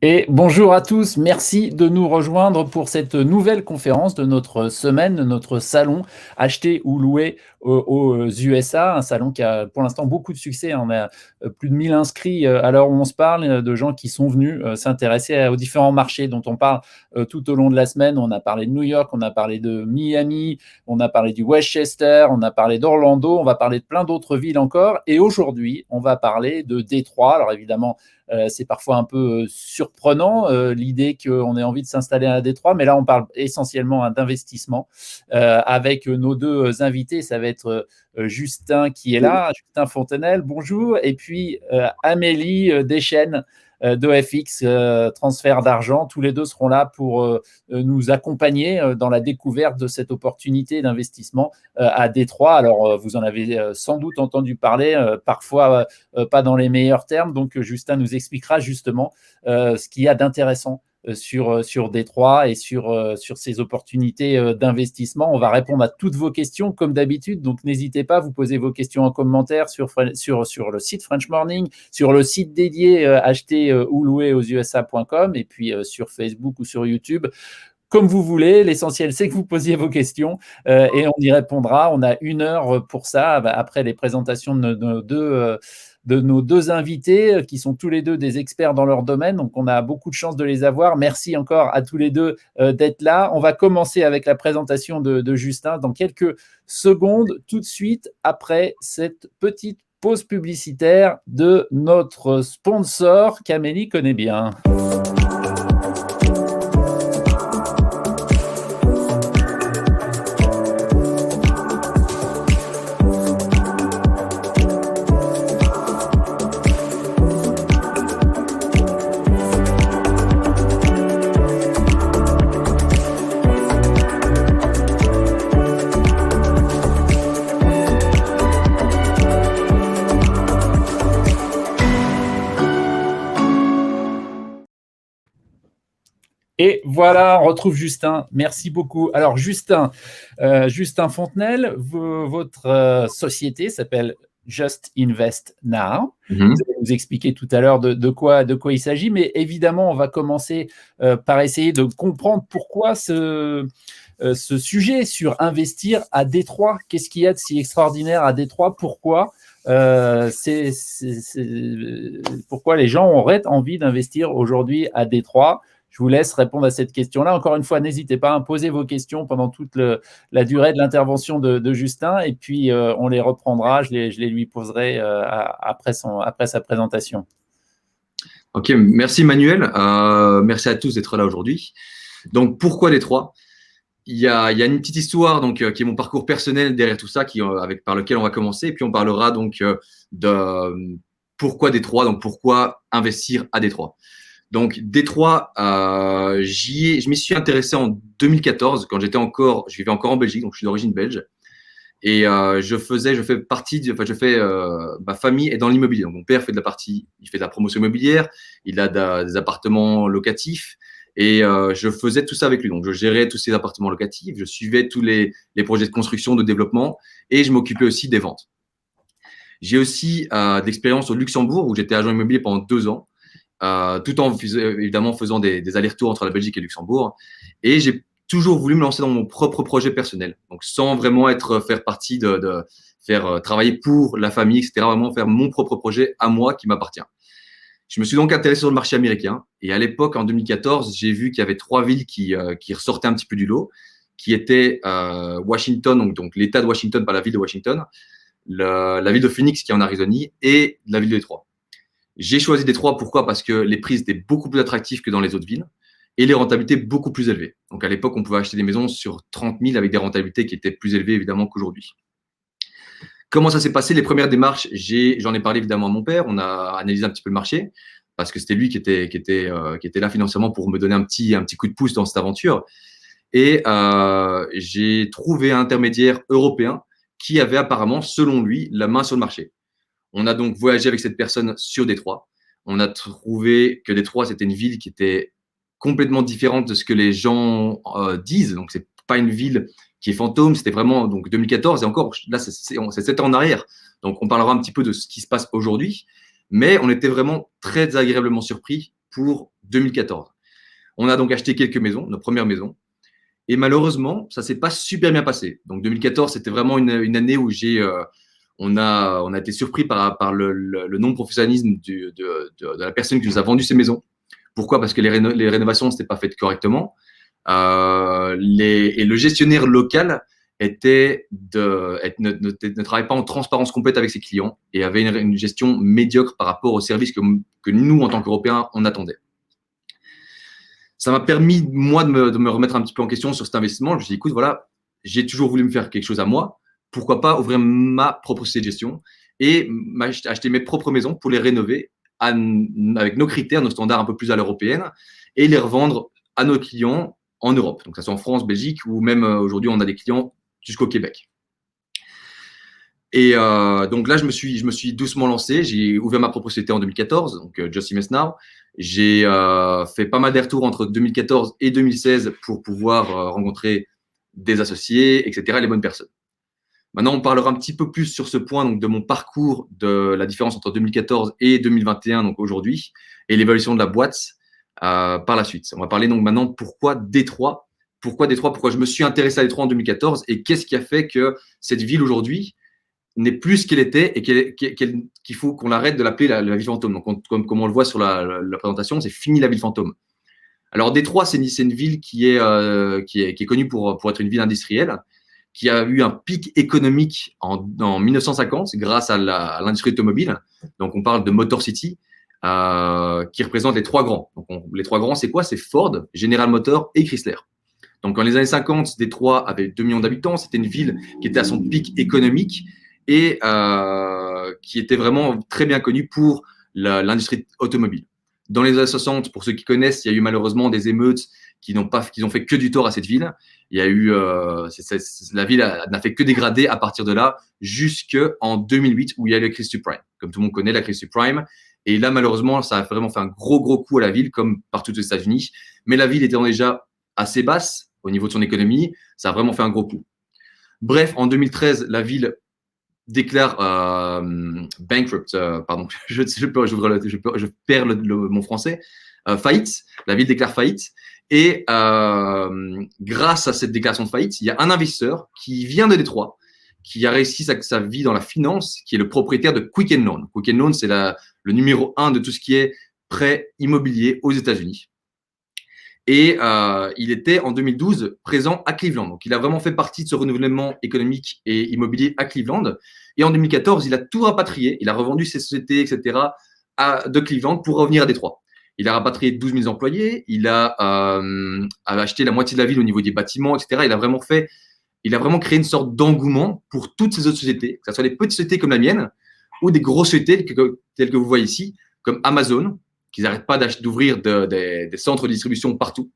Et bonjour à tous, merci de nous rejoindre pour cette nouvelle conférence de notre semaine, de notre salon acheter ou louer aux USA, un salon qui a pour l'instant beaucoup de succès. On a plus de 1000 inscrits à l'heure où on se parle, de gens qui sont venus s'intéresser aux différents marchés dont on parle tout au long de la semaine. On a parlé de New York, on a parlé de Miami, on a parlé du Westchester, on a parlé d'Orlando, on va parler de plein d'autres villes encore. Et aujourd'hui, on va parler de Détroit. Alors évidemment, c'est parfois un peu surprenant l'idée qu'on ait envie de s'installer à Détroit, mais là on parle essentiellement d'investissement avec nos deux invités. Ça va être Justin qui est là, Justin Fontenelle, bonjour, et puis Amélie Deschênes d'OFX Transfert d'Argent. Tous les deux seront là pour nous accompagner dans la découverte de cette opportunité d'investissement à Détroit. Alors, vous en avez sans doute entendu parler, parfois pas dans les meilleurs termes. Donc, Justin nous expliquera justement ce qu'il y a d'intéressant sur Détroit et sur ces opportunités d'investissement. On va répondre à toutes vos questions comme d'habitude, donc n'hésitez pas, vous posez vos questions en commentaire sur le site French Morning, sur le site dédié acheter ou louer aux USA.com et puis sur Facebook ou sur YouTube. Comme vous voulez, l'essentiel c'est que vous posiez vos questions et on y répondra. On a 1 heure pour ça, après les présentations de nos deux invités qui sont tous les deux des experts dans leur domaine. Donc, on a beaucoup de chance de les avoir. Merci encore à tous les deux d'être là. On va commencer avec la présentation de Justin dans quelques secondes, tout de suite après cette petite pause publicitaire de notre sponsor qu'Amélie connaît bien. Et voilà, on retrouve Justin. Merci beaucoup. Alors, Justin Fontenelle, votre société s'appelle Just Invest Now. Vous allez nous expliquer tout à l'heure de quoi il s'agit, mais évidemment, on va commencer par essayer de comprendre pourquoi ce sujet sur investir à Détroit. Qu'est-ce qu'il y a de si extraordinaire à Détroit? Pourquoi pourquoi les gens auraient envie d'investir aujourd'hui à Détroit? Je vous laisse répondre à cette question-là. Encore une fois, n'hésitez pas à poser vos questions pendant toute la durée de l'intervention de Justin et puis on les reprendra. Je les lui poserai après sa présentation. Ok, merci Manuel. Merci à tous d'être là aujourd'hui. Donc, pourquoi Détroit? Il y a une petite histoire donc, qui est mon parcours personnel derrière tout ça, par lequel on va commencer. Et puis, on parlera donc de pourquoi Détroit, donc pourquoi investir à Détroit. Donc, Détroit, je m'y suis intéressé en 2014 quand je vivais encore en Belgique, donc je suis d'origine belge. Et ma famille est dans l'immobilier. Donc, mon père il fait de la promotion immobilière, il a des appartements locatifs et je faisais tout ça avec lui. Donc, je gérais tous ces appartements locatifs, je suivais tous les projets de construction, de développement et je m'occupais aussi des ventes. J'ai aussi de l'expérience au Luxembourg où j'étais agent immobilier pendant 2 ans. Tout en évidemment faisant des allers-retours entre la Belgique et le Luxembourg. Et j'ai toujours voulu me lancer dans mon propre projet personnel, donc sans vraiment faire partie de faire travailler pour la famille, etc. Vraiment faire mon propre projet à moi qui m'appartient. Je me suis donc intéressé sur le marché américain. Et à l'époque, en 2014, j'ai vu qu'il y avait 3 villes qui ressortaient un petit peu du lot, qui étaient Washington, donc l'État de Washington, pas la ville de Washington, la ville de Phoenix qui est en Arizonie et la ville de Détroit. J'ai choisi Détroit, pourquoi? Parce que les prix étaient beaucoup plus attractifs que dans les autres villes et les rentabilités beaucoup plus élevées. Donc, à l'époque, on pouvait acheter des maisons sur 30 000 avec des rentabilités qui étaient plus élevées, évidemment, qu'aujourd'hui. Comment ça s'est passé? Les premières démarches, j'en ai parlé évidemment à mon père. On a analysé un petit peu le marché parce que c'était lui qui était là financièrement pour me donner un petit coup de pouce dans cette aventure. Et j'ai trouvé un intermédiaire européen qui avait apparemment, selon lui, la main sur le marché. On a donc voyagé avec cette personne sur Détroit. On a trouvé que Détroit, c'était une ville qui était complètement différente de ce que les gens disent. Donc, c'est pas une ville qui est fantôme. C'était vraiment donc 2014 et encore là, c'est 7 ans en arrière. Donc, on parlera un petit peu de ce qui se passe aujourd'hui. Mais on était vraiment très agréablement surpris pour 2014. On a donc acheté quelques maisons, nos premières maisons. Et malheureusement, ça ne s'est pas super bien passé. Donc 2014, c'était vraiment une année où on a été surpris par le non-professionnalisme de la personne qui nous a vendu ces maisons. Pourquoi? Parce que les rénovations ne s'étaient pas faites correctement. Et le gestionnaire local ne travaillait pas en transparence complète avec ses clients et avait une gestion médiocre par rapport au service que nous, en tant qu'Européens, on attendait. Ça m'a permis, moi, de me remettre un petit peu en question sur cet investissement. Je me suis dit, écoute, voilà, j'ai toujours voulu me faire quelque chose à moi. Pourquoi pas ouvrir ma propre société de gestion et acheter mes propres maisons pour les rénover avec nos critères, nos standards un peu plus à l'européenne et les revendre à nos clients en Europe. Donc, ça soit en France, Belgique ou même aujourd'hui, on a des clients jusqu'au Québec. Et donc là, je me suis doucement lancé. J'ai ouvert ma propre société en 2014, donc Just Invest Now. J'ai fait pas mal d'allers-retours entre 2014 et 2016 pour pouvoir rencontrer des associés, etc., les bonnes personnes. Maintenant, on parlera un petit peu plus sur ce point donc, de mon parcours, de la différence entre 2014 et 2021, donc aujourd'hui, et l'évolution de la boîte par la suite. On va parler donc maintenant pourquoi Détroit. Pourquoi Détroit? Pourquoi je me suis intéressé à Détroit en 2014 et qu'est-ce qui a fait que cette ville aujourd'hui n'est plus ce qu'elle était et qu'il faut qu'on arrête de l'appeler la ville fantôme. Donc, comme on le voit sur la présentation, c'est fini la ville fantôme. Alors, Détroit, c'est une ville qui est connue pour être une ville industrielle, qui a eu un pic économique en 1950 grâce à l'industrie automobile. Donc, on parle de Motor City, qui représente les trois grands. Donc, les trois grands, c'est quoi? C'est Ford, General Motors et Chrysler. Donc, dans les années 50, Détroit avait 2 millions d'habitants. C'était une ville qui était à son pic économique et qui était vraiment très bien connue pour l'industrie automobile. Dans les années 60, pour ceux qui connaissent, il y a eu malheureusement des émeutes qui n'ont fait que du tort à cette ville. Il y a eu, la ville n'a fait que dégrader à partir de là jusqu'en 2008 où il y a eu la crise subprime. Comme tout le monde connaît la crise subprime. Et là, malheureusement, ça a vraiment fait un gros coup à la ville, comme partout aux États-Unis. Mais la ville étant déjà assez basse au niveau de son économie, ça a vraiment fait un gros coup. Bref, en 2013, la ville déclare bankrupt, pardon, je perds mon français, faillite. La ville déclare faillite. Et grâce à cette déclaration de faillite, il y a un investisseur qui vient de Détroit, qui a réussi sa vie dans la finance, qui est le propriétaire de Quicken Loan. Quicken Loan, c'est le numéro 1 de tout ce qui est prêt immobilier aux États-Unis. Et il était en 2012 présent à Cleveland. Donc, il a vraiment fait partie de ce renouvellement économique et immobilier à Cleveland. Et en 2014, il a tout rapatrié. Il a revendu ses sociétés, etc., de Cleveland pour revenir à Détroit. Il a rapatrié 12 000 employés. Il a acheté la moitié de la ville au niveau des bâtiments, etc. Il a vraiment créé une sorte d'engouement pour toutes ces autres sociétés, que ce soit des petites sociétés comme la mienne ou des grosses sociétés telles que vous voyez ici, comme Amazon, qu'ils n'arrêtent pas d'ouvrir des centres de distribution partout.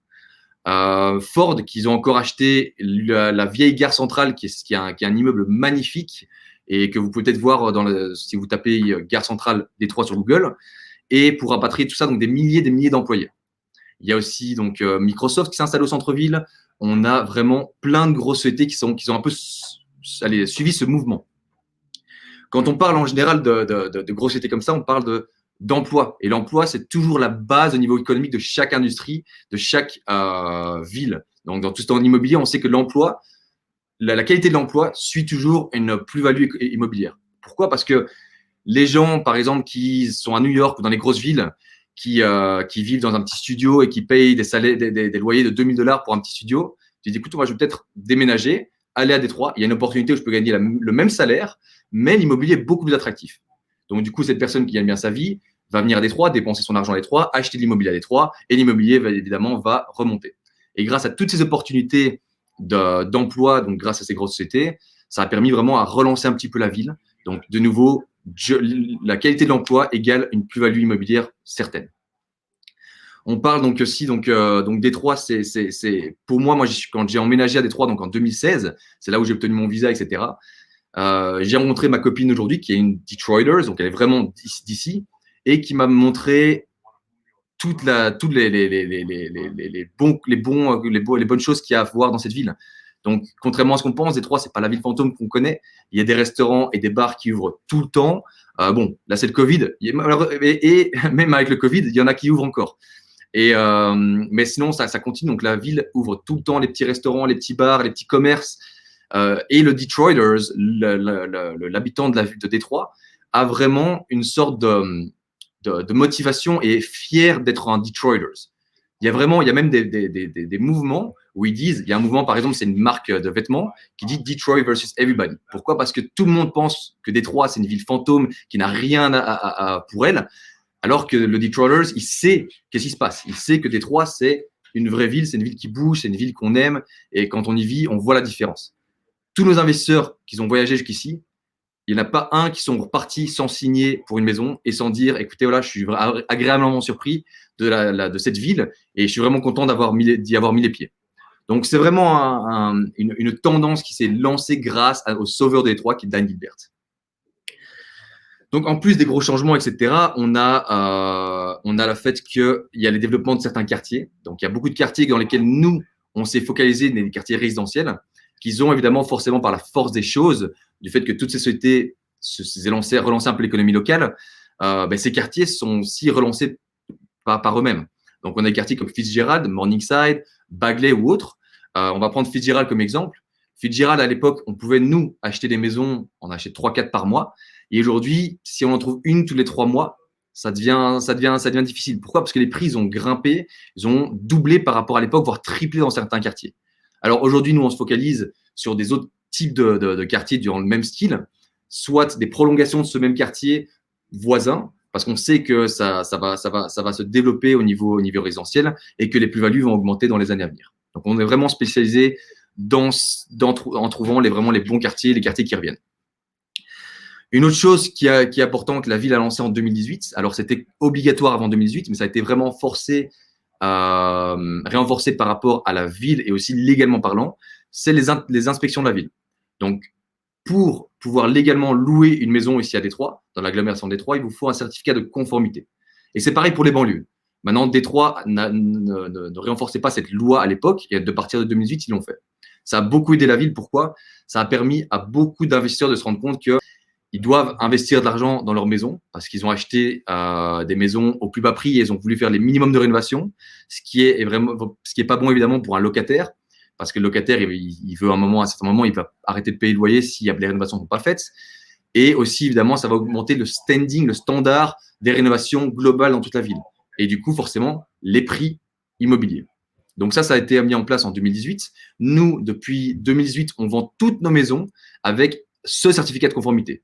Ford, qu'ils ont encore acheté la vieille gare centrale, qui est un immeuble magnifique et que vous pouvez peut-être voir si vous tapez gare centrale Détroit sur Google. Et pour rapatrier tout ça, donc des milliers d'employés. Il y a aussi donc Microsoft qui s'installe au centre-ville. On a vraiment plein de grosses sociétés qui ont un peu suivi ce mouvement. Quand on parle en général de grosses sociétés comme ça, on parle d'emploi. Et l'emploi, c'est toujours la base au niveau économique de chaque industrie, de chaque ville. Donc, dans tout ce temps immobilier, on sait que l'emploi, la qualité de l'emploi suit toujours une plus-value immobilière. Pourquoi? Parce que les gens, par exemple, qui sont à New York ou dans les grosses villes, qui vivent dans un petit studio et qui payent des loyers de $2000 pour un petit studio, tu dis, écoute, moi, je vais peut-être déménager, aller à Détroit. Il y a une opportunité où je peux gagner le même salaire, mais l'immobilier est beaucoup plus attractif. Donc, du coup, cette personne qui gagne bien sa vie va venir à Détroit, dépenser son argent à Détroit, acheter de l'immobilier à Détroit, et l'immobilier, évidemment, va remonter. Et grâce à toutes ces opportunités d'emploi, donc grâce à ces grosses sociétés, ça a permis vraiment à relancer un petit peu la ville. Donc, de nouveau, la qualité de l'emploi égale une plus-value immobilière certaine. On parle donc aussi, donc Détroit, c'est pour moi, quand j'ai emménagé à Détroit, donc en 2016, c'est là où j'ai obtenu mon visa, etc. J'ai rencontré ma copine aujourd'hui qui est une Detroiters, donc elle est vraiment d'ici, et qui m'a montré toutes les bonnes choses qu'il y a à voir dans cette ville. Donc, contrairement à ce qu'on pense, Détroit, c'est pas la ville fantôme qu'on connaît. Il y a des restaurants et des bars qui ouvrent tout le temps. Bon, là, c'est le Covid. Et même avec le Covid, il y en a qui ouvrent encore. Mais sinon, ça continue. Donc, la ville ouvre tout le temps les petits restaurants, les petits bars, les petits commerces. Et le Detroiters, l'habitant de la ville de Détroit, a vraiment une sorte de motivation et est fier d'être un Detroiters. Il y a même des mouvements où ils disent, il y a un mouvement, par exemple, c'est une marque de vêtements qui dit Detroit versus everybody. Pourquoi? Parce que tout le monde pense que Détroit, c'est une ville fantôme qui n'a rien pour elle, alors que le Detroiters, il sait qu'est-ce qui se passe. Il sait que Détroit, c'est une vraie ville, c'est une ville qui bouge, c'est une ville qu'on aime, et quand on y vit, on voit la différence. Tous nos investisseurs qui ont voyagé jusqu'ici, il n'y en a pas un qui sont repartis sans signer pour une maison et sans dire, écoutez, voilà, je suis agréablement surpris de cette ville et je suis vraiment content d'y avoir mis les pieds. Donc, c'est vraiment une tendance qui s'est lancée grâce au sauveur de Détroit qui est Dan Gilbert. Donc, en plus des gros changements, etc., on a le fait qu'il y a le développement de certains quartiers. Donc, il y a beaucoup de quartiers dans lesquels nous, on s'est focalisé, des quartiers résidentiels, qu'ils ont évidemment forcément par la force des choses, du fait que toutes ces sociétés se relancé un peu l'économie locale, ces quartiers sont aussi relancés par eux-mêmes. Donc, on a des quartiers comme Fitzgerald, Morningside, Bagley ou autres. On va prendre Fitzgerald comme exemple. Fitzgerald, à l'époque, on pouvait, nous, acheter des maisons, on achète 3-4 par mois. Et aujourd'hui, si on en trouve une tous les 3 mois, ça devient difficile. Pourquoi? Parce que les prix ont grimpé, ils ont doublé par rapport à l'époque, voire triplé dans certains quartiers. Alors aujourd'hui, nous, on se focalise sur des autres types de quartiers dans le même style, soit des prolongations de ce même quartier voisin, parce qu'on sait que ça va se développer au niveau résidentiel et que les plus-values vont augmenter dans les années à venir. Donc, on est vraiment spécialisé en trouvant vraiment les bons quartiers, les quartiers qui reviennent. Une autre chose qui est importante, que la ville a lancé en 2018, alors c'était obligatoire avant 2018, mais ça a été vraiment renforcé par rapport à la ville et aussi légalement parlant, c'est les inspections de la ville. Donc, pour pouvoir légalement louer une maison ici à Détroit, dans l'agglomération de Détroit, il vous faut un certificat de conformité. Et c'est pareil pour les banlieues. Maintenant, Détroit ne renforçait pas cette loi à l'époque, et de partir de 2018, ils l'ont fait. Ça a beaucoup aidé la ville. Pourquoi? Ça a permis à beaucoup d'investisseurs de se rendre compte qu'ils doivent investir de l'argent dans leur maison parce qu'ils ont acheté des maisons au plus bas prix et ils ont voulu faire les minimums de rénovation, ce qui est pas bon évidemment pour un locataire. Parce que le locataire, il veut à un certain moment, il va arrêter de payer le loyer si les rénovations ne sont pas faites. Et aussi, évidemment, ça va augmenter le standard des rénovations globales dans toute la ville. Et du coup, forcément, les prix immobiliers. Donc ça a été mis en place en 2018. Nous, depuis 2018, on vend toutes nos maisons avec ce certificat de conformité.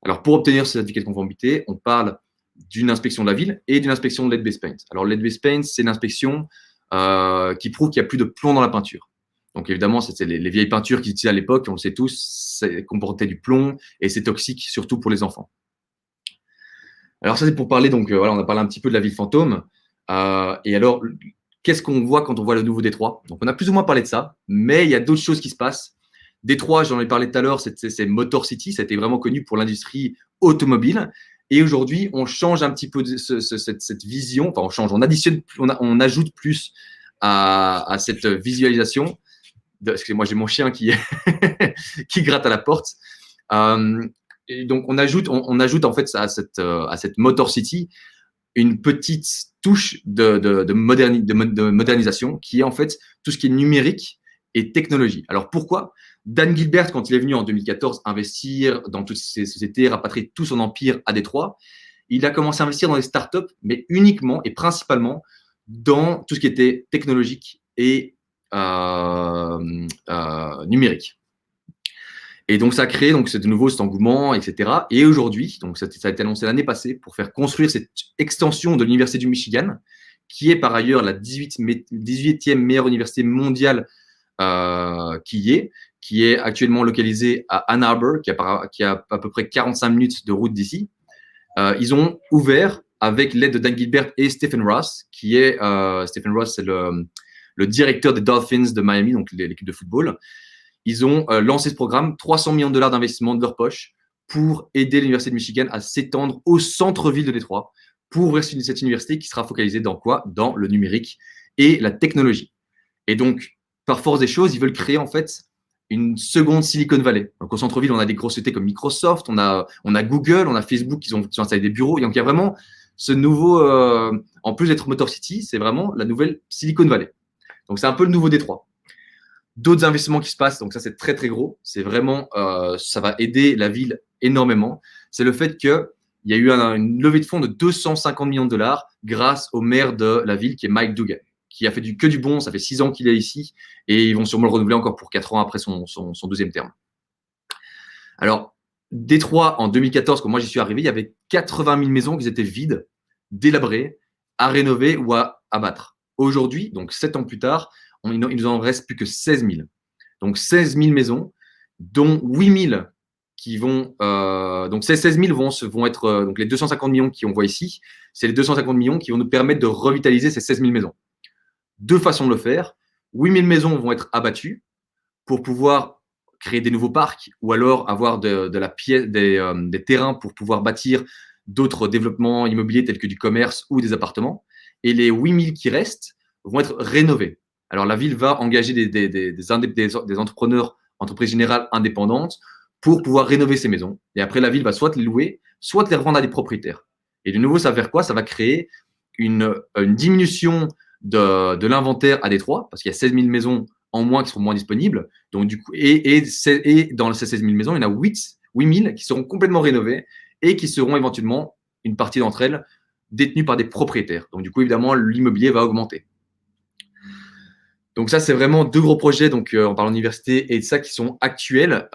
Alors, pour obtenir ce certificat de conformité, on parle d'une inspection de la ville et d'une inspection de lead-based paint. Alors, lead-based paint, c'est une inspection qui prouve qu'il n'y a plus de plomb dans la peinture. Donc, évidemment, c'était les vieilles peintures qu'ils utilisaient à l'époque, on le sait tous, comportaient du plomb et c'est toxique, surtout pour les enfants. Alors, ça, c'est pour parler, donc, voilà, on a parlé un petit peu de la ville fantôme. Et alors, qu'est-ce qu'on voit quand on voit le nouveau Détroit? Donc, on a plus ou moins parlé de ça, mais il y a d'autres choses qui se passent. Détroit, j'en ai parlé tout à l'heure, c'est Motor City, ça a été vraiment connu pour l'industrie automobile. Et aujourd'hui, on change un petit peu cette vision, enfin, on ajoute plus à cette visualisation. Excusez-moi, j'ai mon chien qui gratte à la porte. Et donc, on ajoute en fait à cette Motor City une petite touche de modernisation qui est en fait tout ce qui est numérique et technologie. Alors, pourquoi? Dan Gilbert, quand il est venu en 2014 investir dans toutes ces sociétés, rapatrier tout son empire à Détroit, il a commencé à investir dans les startups, mais uniquement et principalement dans tout ce qui était technologique et numérique. Et donc, ça a créé donc, de nouveau cet engouement, etc. Et aujourd'hui, donc ça a été annoncé l'année passée pour faire construire cette extension de l'Université du Michigan, qui est par ailleurs la 18e meilleure université mondiale qui est actuellement localisée à Ann Arbor, qui a à peu près 45 minutes de route d'ici. Ils ont ouvert avec l'aide de Dan Gilbert et Stephen Ross, Stephen Ross, c'est le directeur des Dolphins de Miami, donc l'équipe de football. Ils ont lancé ce programme, 300 millions de dollars d'investissement de leur poche pour aider l'Université de Michigan à s'étendre au centre-ville de Détroit pour ouvrir cette université qui sera focalisée dans quoi? Dans le numérique et la technologie. Et donc, par force des choses, ils veulent créer en fait une seconde Silicon Valley. Donc, au centre-ville, on a des grosses sociétés comme Microsoft, on a Google, on a Facebook qui ont installé des bureaux. Donc, il y a vraiment ce nouveau, en plus d'être Motor City, c'est vraiment la nouvelle Silicon Valley. Donc, c'est un peu le nouveau Détroit. D'autres investissements qui se passent, donc ça, c'est très, très gros. C'est vraiment, ça va aider la ville énormément. C'est le fait qu'il y a eu une levée de fonds de 250 millions de dollars grâce au maire de la ville, qui est Mike Duggan, qui a fait que du bon. Ça fait 6 ans qu'il est ici et ils vont sûrement le renouveler encore pour 4 ans après son deuxième terme. Alors, Détroit, en 2014, quand moi j'y suis arrivé, il y avait 80 000 maisons qui étaient vides, délabrées, à rénover ou à abattre. Aujourd'hui, donc 7 ans plus tard, il nous en reste plus que 16 000. Donc 16 000 maisons, dont 8 000 qui vont. Donc ces 16 000 vont être. Donc les 250 millions qu'on voit ici, c'est les 250 millions qui vont nous permettre de revitaliser ces 16 000 maisons. Deux façons de le faire. 8 000 maisons vont être abattues pour pouvoir créer des nouveaux parcs ou alors avoir des terrains pour pouvoir bâtir d'autres développements immobiliers tels que du commerce ou des appartements. Et les 8 000 qui restent vont être rénovés. Alors, la ville va engager des entrepreneurs, entreprises générales indépendantes pour pouvoir rénover ces maisons. Et après, la ville va soit les louer, soit les revendre à des propriétaires. Et de nouveau, ça va faire quoi? Ça va créer une diminution de l'inventaire à Détroit, parce qu'il y a 16 000 maisons en moins qui seront moins disponibles. Donc, du coup, et dans ces 16 000 maisons, il y en a 8 000 qui seront complètement rénovées et qui seront éventuellement, une partie d'entre elles, détenues par des propriétaires. Donc, du coup, évidemment, l'immobilier va augmenter. Donc ça, c'est vraiment deux gros projets, donc on parle d'université et de ça qui sont actuels.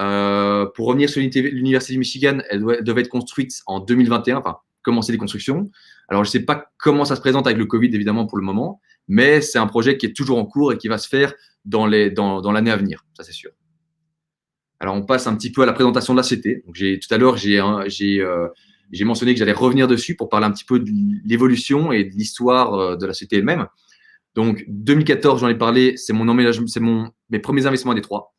Pour revenir sur l'Université du Michigan, elle devait être construite en 2021, enfin, commencer les constructions. Alors, je ne sais pas comment ça se présente avec le Covid, évidemment, pour le moment, mais c'est un projet qui est toujours en cours et qui va se faire dans l'année à venir, ça c'est sûr. Alors, on passe un petit peu à la présentation de la CT. Donc, tout à l'heure, j'ai mentionné que j'allais revenir dessus pour parler un petit peu de l'évolution et de l'histoire de la CT elle-même. Donc, 2014, j'en ai parlé, c'est mon emménagement, mes premiers investissements à Détroit.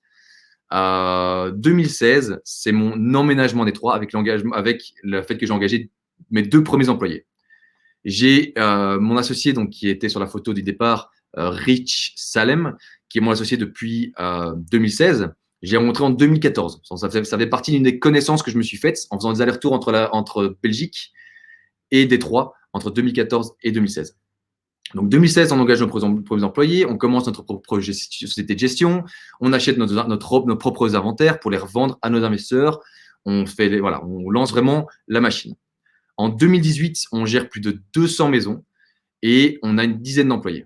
2016, c'est mon emménagement à Détroit avec le fait que j'ai engagé mes 2 premiers employés. J'ai mon associé, donc, qui était sur la photo du départ, Rich Salem, qui est mon associé depuis 2016. J'ai rencontré en 2014. Ça fait partie d'une des connaissances que je me suis faites en faisant des allers-retours entre Belgique et Détroit entre 2014 et 2016. Donc, 2016, on engage nos premiers employés, on commence notre propre société de gestion, on achète nos propres inventaires pour les revendre à nos investisseurs. On lance vraiment la machine. En 2018, on gère plus de 200 maisons et on a une dizaine d'employés.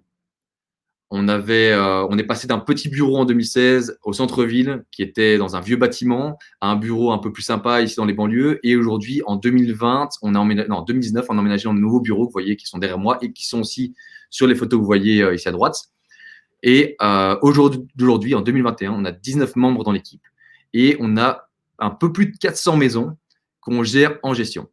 On est passé d'un petit bureau en 2016 au centre-ville qui était dans un vieux bâtiment à un bureau un peu plus sympa ici dans les banlieues. Et aujourd'hui, en 2020, en 2019, on a emménagé dans de nouveaux bureaux que vous voyez qui sont derrière moi et qui sont aussi sur les photos que vous voyez ici à droite. Et aujourd'hui, en 2021, on a 19 membres dans l'équipe et on a un peu plus de 400 maisons qu'on gère en gestion.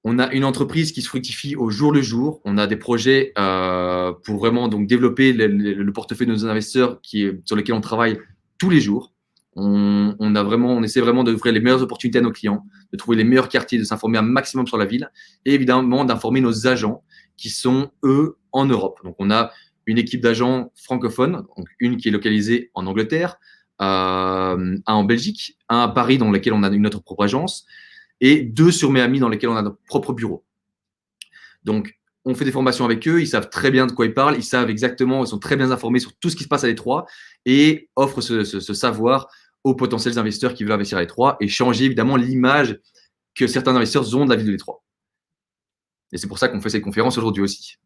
On a une entreprise qui se fructifie au jour le jour. On a des projets pour vraiment donc développer le portefeuille de nos investisseurs sur lesquels on travaille tous les jours. On essaie vraiment d'offrir les meilleures opportunités à nos clients, de trouver les meilleurs quartiers, de s'informer un maximum sur la ville et évidemment d'informer nos agents qui sont, eux, en Europe. Donc, on a une équipe d'agents francophones, donc une qui est localisée en Angleterre, un en Belgique, un à Paris dans lequel on a notre propre agence et 2 sur Miami dans lesquels on a notre propre bureau. Donc, on fait des formations avec eux, ils savent très bien de quoi ils parlent, ils savent exactement, ils sont très bien informés sur tout ce qui se passe à Détroit et offrent ce savoir aux potentiels investisseurs qui veulent investir à Détroit et changer évidemment l'image que certains investisseurs ont de la ville de Détroit. Et c'est pour ça qu'on fait cette conférence aujourd'hui aussi,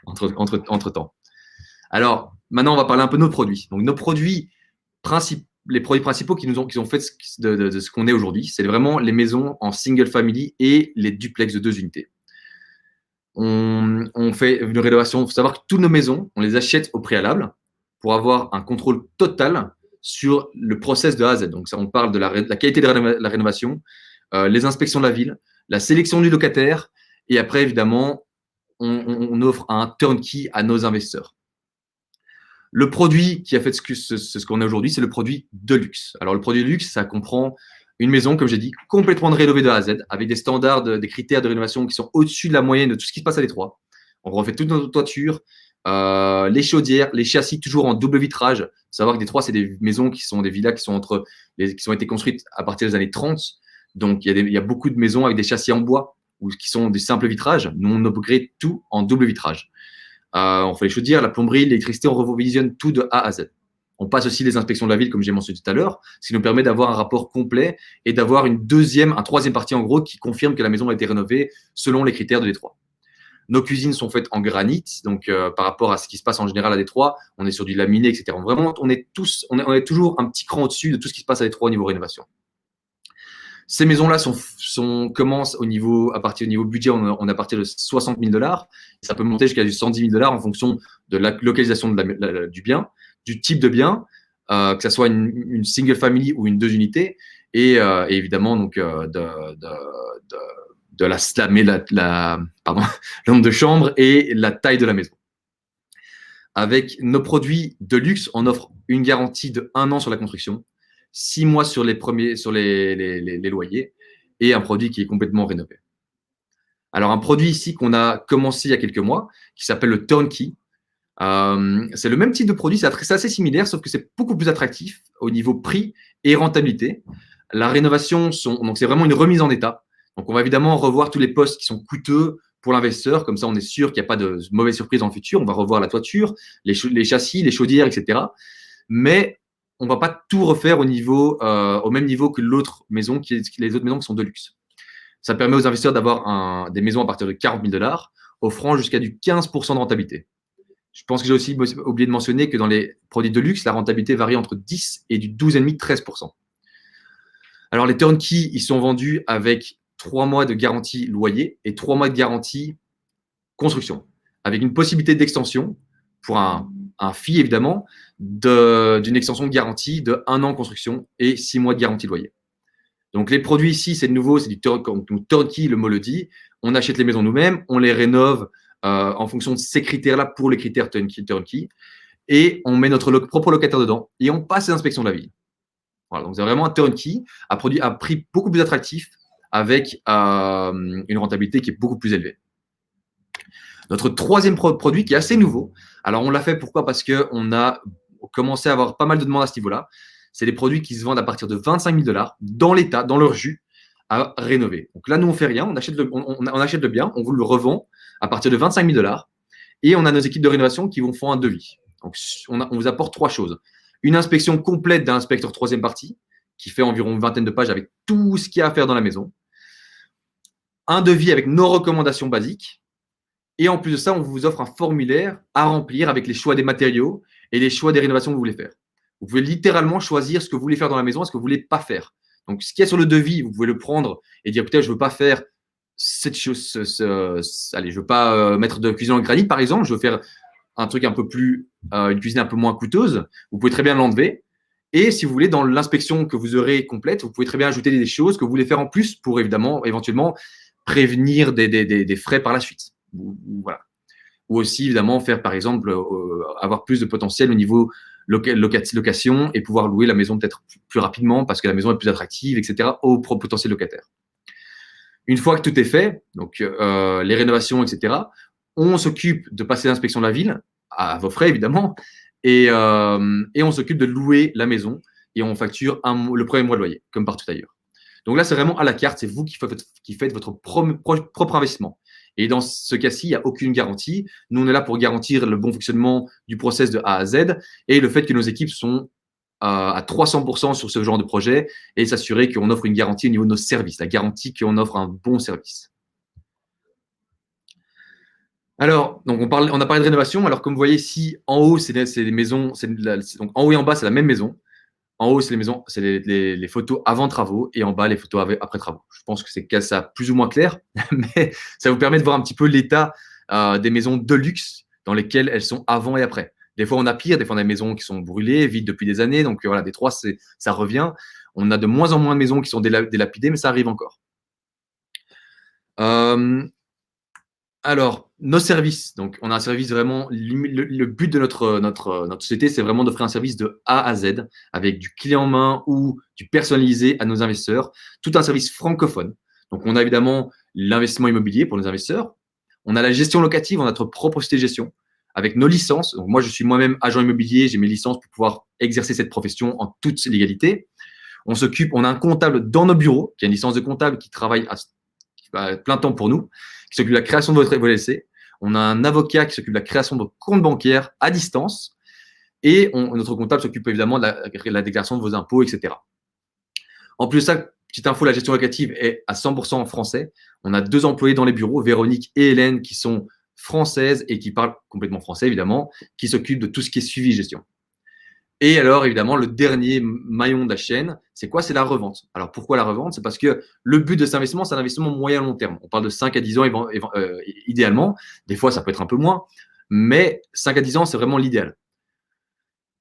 entre-temps. Alors, maintenant, on va parler un peu de nos produits. Donc, nos produits principaux, les produits principaux qui ont fait de ce qu'on est aujourd'hui, c'est vraiment les maisons en single family et les duplex de 2 unités. On fait une rénovation. Il faut savoir que toutes nos maisons, on les achète au préalable pour avoir un contrôle total sur le process de A à Z. Donc, ça, on parle de la qualité de la rénovation, les inspections de la ville, la sélection du locataire et après, évidemment, on offre un turnkey à nos investisseurs. Le produit qui a fait ce qu'on a aujourd'hui, c'est le produit de luxe. Alors, le produit de luxe, ça comprend une maison, comme j'ai dit, complètement rénovée de A à Z, avec des standards, des critères de rénovation qui sont au-dessus de la moyenne de tout ce qui se passe à Détroit. On refait toutes nos toitures, Les chaudières, les châssis toujours en double vitrage. Il faut savoir que Détroit, c'est des maisons qui sont des villas qui ont été construites à partir des années 30. Donc, il y a beaucoup de maisons avec des châssis en bois ou qui sont des simples vitrages. Nous, on upgrade tout en double vitrage. On fait les chaudières, la plomberie, l'électricité, on revisionne tout de A à Z. On passe aussi les inspections de la ville, comme j'ai mentionné tout à l'heure, ce qui nous permet d'avoir un rapport complet et d'avoir un troisième partie en gros qui confirme que la maison a été rénovée selon les critères de Détroit. Nos cuisines sont faites en granit, donc par rapport à ce qui se passe en général à Détroit, on est sur du laminé, etc. Vraiment, on est toujours un petit cran au-dessus de tout ce qui se passe à Détroit au niveau rénovation. Ces maisons-là commencent à partir du niveau budget, on est à partir de 60 000 $. Ça peut monter jusqu'à 110 000 $ en fonction de la localisation du bien, du type de bien, que ce soit une single family ou une 2 unités, et évidemment donc le nombre de chambres et la taille de la maison. Avec nos produits de luxe, on offre une garantie de 1 an sur la construction, 6 mois sur les loyers et un produit qui est complètement rénové. Alors, un produit ici qu'on a commencé il y a quelques mois qui s'appelle le Turnkey. C'est le même type de produit, c'est assez similaire, sauf que c'est beaucoup plus attractif au niveau prix et rentabilité. La rénovation, donc c'est vraiment une remise en état. Donc, on va évidemment revoir tous les postes qui sont coûteux pour l'investisseur. Comme ça, on est sûr qu'il n'y a pas de mauvaise surprise dans le futur. On va revoir la toiture, les châssis, les chaudières, etc. Mais on ne va pas tout refaire au même niveau que les autres maisons qui sont de luxe. Ça permet aux investisseurs d'avoir des maisons à partir de 40 000 $, offrant jusqu'à du 15% de rentabilité. Je pense que j'ai aussi oublié de mentionner que dans les produits de luxe, la rentabilité varie entre 10 et du 12,5-13%. Alors, les turnkey, ils sont vendus avec 3 mois de garantie loyer et 3 mois de garantie construction, avec une possibilité d'extension pour un fee, évidemment, d'une extension de garantie de 1 an de construction et 6 mois de garantie de loyer. Donc, les produits ici, c'est nouveau, c'est du turnkey, le mot le dit. On achète les maisons nous-mêmes, on les rénove en fonction de ces critères-là pour les critères turnkey, et on met notre propre locataire dedans et on passe les inspections de la ville. Voilà, donc c'est vraiment un turnkey à prix beaucoup plus attractif avec une rentabilité qui est beaucoup plus élevée. Notre troisième produit qui est assez nouveau. Alors, on l'a fait pourquoi? Parce qu'on a commencé à avoir pas mal de demandes à ce niveau-là. C'est des produits qui se vendent à partir de 25 000 $ dans l'état, dans leur jus, à rénover. Donc là, nous, on ne fait rien. On achète le bien, on vous le revend à partir de 25 000 $ et on a nos équipes de rénovation qui vont faire un devis. Donc, on vous apporte 3 choses. Une inspection complète d'un inspecteur troisième partie qui fait environ une vingtaine de pages avec tout ce qu'il y a à faire dans la maison. Un devis avec nos recommandations basiques. Et en plus de ça, on vous offre un formulaire à remplir avec les choix des matériaux et les choix des rénovations que vous voulez faire. Vous pouvez littéralement choisir ce que vous voulez faire dans la maison et ce que vous ne voulez pas faire. Donc, ce qu'il y a sur le devis, vous pouvez le prendre et dire, peut-être, je ne veux pas faire cette chose, allez, je ne veux pas mettre de cuisine en granit, par exemple, je veux faire un truc un peu plus, une cuisine un peu moins coûteuse. Vous pouvez très bien l'enlever. Et si vous voulez, dans l'inspection que vous aurez complète, vous pouvez très bien ajouter des choses que vous voulez faire en plus pour éventuellement prévenir des frais par la suite. Voilà. Ou aussi, évidemment, faire, par exemple, avoir plus de potentiel au niveau location et pouvoir louer la maison peut-être plus rapidement parce que la maison est plus attractive, etc., aux potentiels locataires. Une fois que tout est fait, donc les rénovations, etc., on s'occupe de passer l'inspection de la ville, à vos frais, évidemment, et on s'occupe de louer la maison et on facture le premier mois de loyer, comme partout ailleurs. Donc là, c'est vraiment à la carte, c'est vous qui faites votre propre investissement. Et dans ce cas-ci, il n'y a aucune garantie. Nous, on est là pour garantir le bon fonctionnement du process de A à Z et le fait que nos équipes sont à 300% sur ce genre de projet et s'assurer qu'on offre une garantie au niveau de nos services, la garantie qu'on offre un bon service. Alors, donc on a parlé de rénovation. Alors, comme vous voyez ici, en haut, c'est les maisons. Donc, en haut et en bas, c'est la même maison. En haut, c'est les maisons, c'est les photos avant travaux et en bas, les photos après travaux. Je pense que c'est ça plus ou moins clair, mais ça vous permet de voir un petit peu l'état des maisons de luxe dans lesquelles elles sont avant et après. Des fois, on a pire, des fois, on a des maisons qui sont brûlées, vides depuis des années. Donc, voilà, Détroit, ça revient. On a de moins en moins de maisons qui sont délapidées, mais ça arrive encore. Alors, nos services. Donc, on a un service vraiment. Le but de notre société, c'est vraiment d'offrir un service de A à Z avec du clé en main ou du personnalisé à nos investisseurs. Tout un service francophone. Donc, on a évidemment l'investissement immobilier pour nos investisseurs. On a la gestion locative, on a notre propre société de gestion avec nos licences. Donc, moi, je suis moi-même agent immobilier, j'ai mes licences pour pouvoir exercer cette profession en toute légalité. On a un comptable dans nos bureaux, qui a une licence de comptable, qui travaille à plein temps pour nous, qui s'occupe de la création de votre LLC. On a un avocat qui s'occupe de la création de votre compte bancaire à distance. Et notre comptable s'occupe évidemment de la déclaration de vos impôts, etc. En plus de ça, petite info, la gestion locative est à 100% en français. On a 2 employés dans les bureaux, Véronique et Hélène, qui sont françaises et qui parlent complètement français, évidemment, qui s'occupent de tout ce qui est suivi gestion. Et alors, évidemment, le dernier maillon de la chaîne, c'est quoi? C'est la revente. Alors, pourquoi la revente? C'est parce que le but de cet investissement, c'est un investissement moyen long terme. On parle de 5 à 10 ans idéalement. Des fois, ça peut être un peu moins, mais 5 à 10 ans, c'est vraiment l'idéal.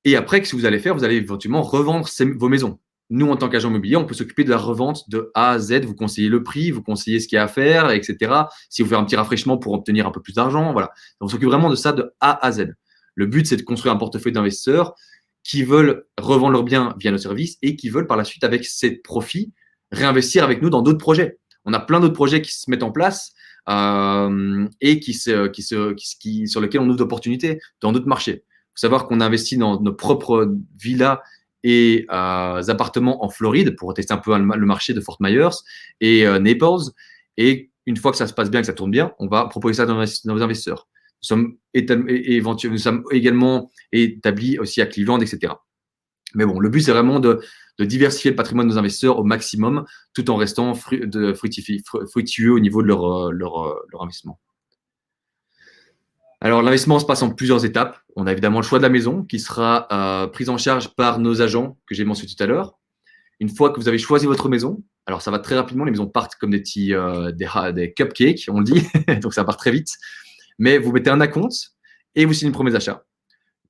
Et après, qu'est-ce que vous allez faire? Vous allez éventuellement revendre vos maisons. Nous, en tant qu'agent immobilier, on peut s'occuper de la revente de A à Z, vous conseiller le prix, vous conseiller ce qu'il y a à faire, etc. Si vous faites un petit rafraîchissement pour obtenir un peu plus d'argent, voilà. Donc, on s'occupe vraiment de ça de A à Z. Le but, c'est de construire un portefeuille d'investisseurs qui veulent revendre leurs biens via nos services et qui veulent par la suite, avec ces profits, réinvestir avec nous dans d'autres projets. On a plein d'autres projets qui se mettent en place et sur lesquels on ouvre d'opportunités dans d'autres marchés. Il faut savoir qu'on investit dans nos propres villas et appartements en Floride pour tester un peu le marché de Fort Myers et Naples. Et une fois que ça se passe bien, que ça tourne bien, on va proposer ça à nos investisseurs. Nous sommes également établis aussi à Cleveland, etc. Mais bon, le but, c'est vraiment de diversifier le patrimoine de nos investisseurs au maximum, tout en restant fructueux au niveau de leur investissement. Alors, l'investissement se passe en plusieurs étapes. On a évidemment le choix de la maison qui sera prise en charge par nos agents que j'ai mentionné tout à l'heure. Une fois que vous avez choisi votre maison, alors ça va très rapidement, les maisons partent comme des cupcakes, on le dit, donc ça part très vite. Mais vous mettez un acompte et vous signez une promesse d'achat.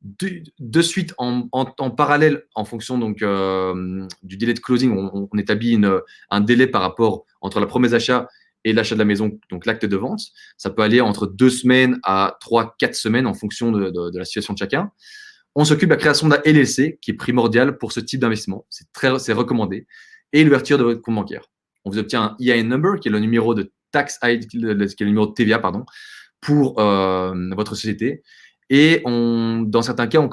De suite, en parallèle, en fonction donc, du délai de closing, on établit un délai par rapport entre la promesse d'achat et l'achat de la maison, donc l'acte de vente. Ça peut aller entre 2 semaines à 3-4 semaines en fonction de la situation de chacun. On s'occupe de la création d'un LLC qui est primordial pour ce type d'investissement. C'est recommandé. Et l'ouverture de votre compte bancaire. On vous obtient un EIN number qui est le numéro de tax ID, qui est le numéro de TVA, pardon, pour votre société. Et dans certains cas, on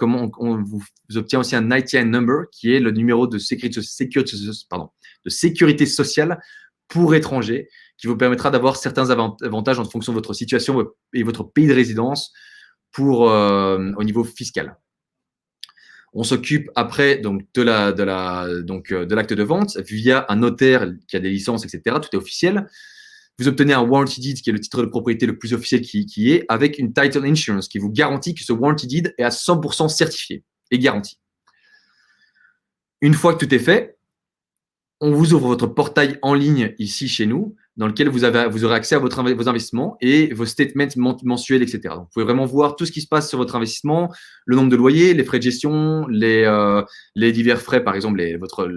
vous obtient aussi un ITIN number qui est le numéro de sécurité sociale pour étrangers qui vous permettra d'avoir certains avantages en fonction de votre situation et votre pays de résidence au niveau fiscal. On s'occupe après donc, de l'acte de vente via un notaire qui a des licences, etc. Tout est officiel. Vous obtenez un warranty deed qui est le titre de propriété le plus officiel qui est, avec une title insurance qui vous garantit que ce warranty deed est à 100% certifié et garanti. Une fois que tout est fait, on vous ouvre votre portail en ligne ici chez nous, dans lequel vous aurez accès à vos investissements et vos statements mensuels, etc. Donc, vous pouvez vraiment voir tout ce qui se passe sur votre investissement, le nombre de loyers, les frais de gestion, les divers frais, par exemple votre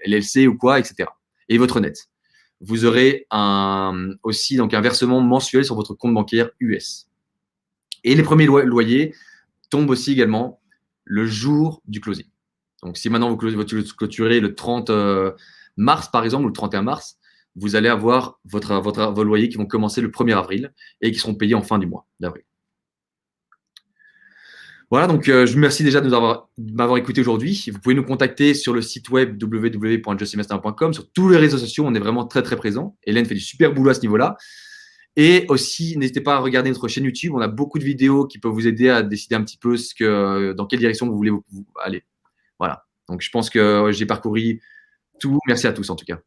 LLC ou quoi, etc. Et votre net. Vous aurez aussi donc un versement mensuel sur votre compte bancaire US. Et les premiers loyers tombent aussi également le jour du closing. Donc, si maintenant vous clôturez le 30 mars, par exemple, ou le 31 mars, vous allez avoir vos loyers qui vont commencer le 1er avril et qui seront payés en fin du mois d'avril. Voilà, donc je vous remercie déjà de m'avoir écouté aujourd'hui. Vous pouvez nous contacter sur le site web www.justinvestor.com, sur tous les réseaux sociaux, on est vraiment très très présents. Hélène fait du super boulot à ce niveau-là. Et aussi, n'hésitez pas à regarder notre chaîne YouTube, on a beaucoup de vidéos qui peuvent vous aider à décider un petit peu dans quelle direction vous voulez aller. Voilà, donc je pense que j'ai parcouru tout. Merci à tous en tout cas.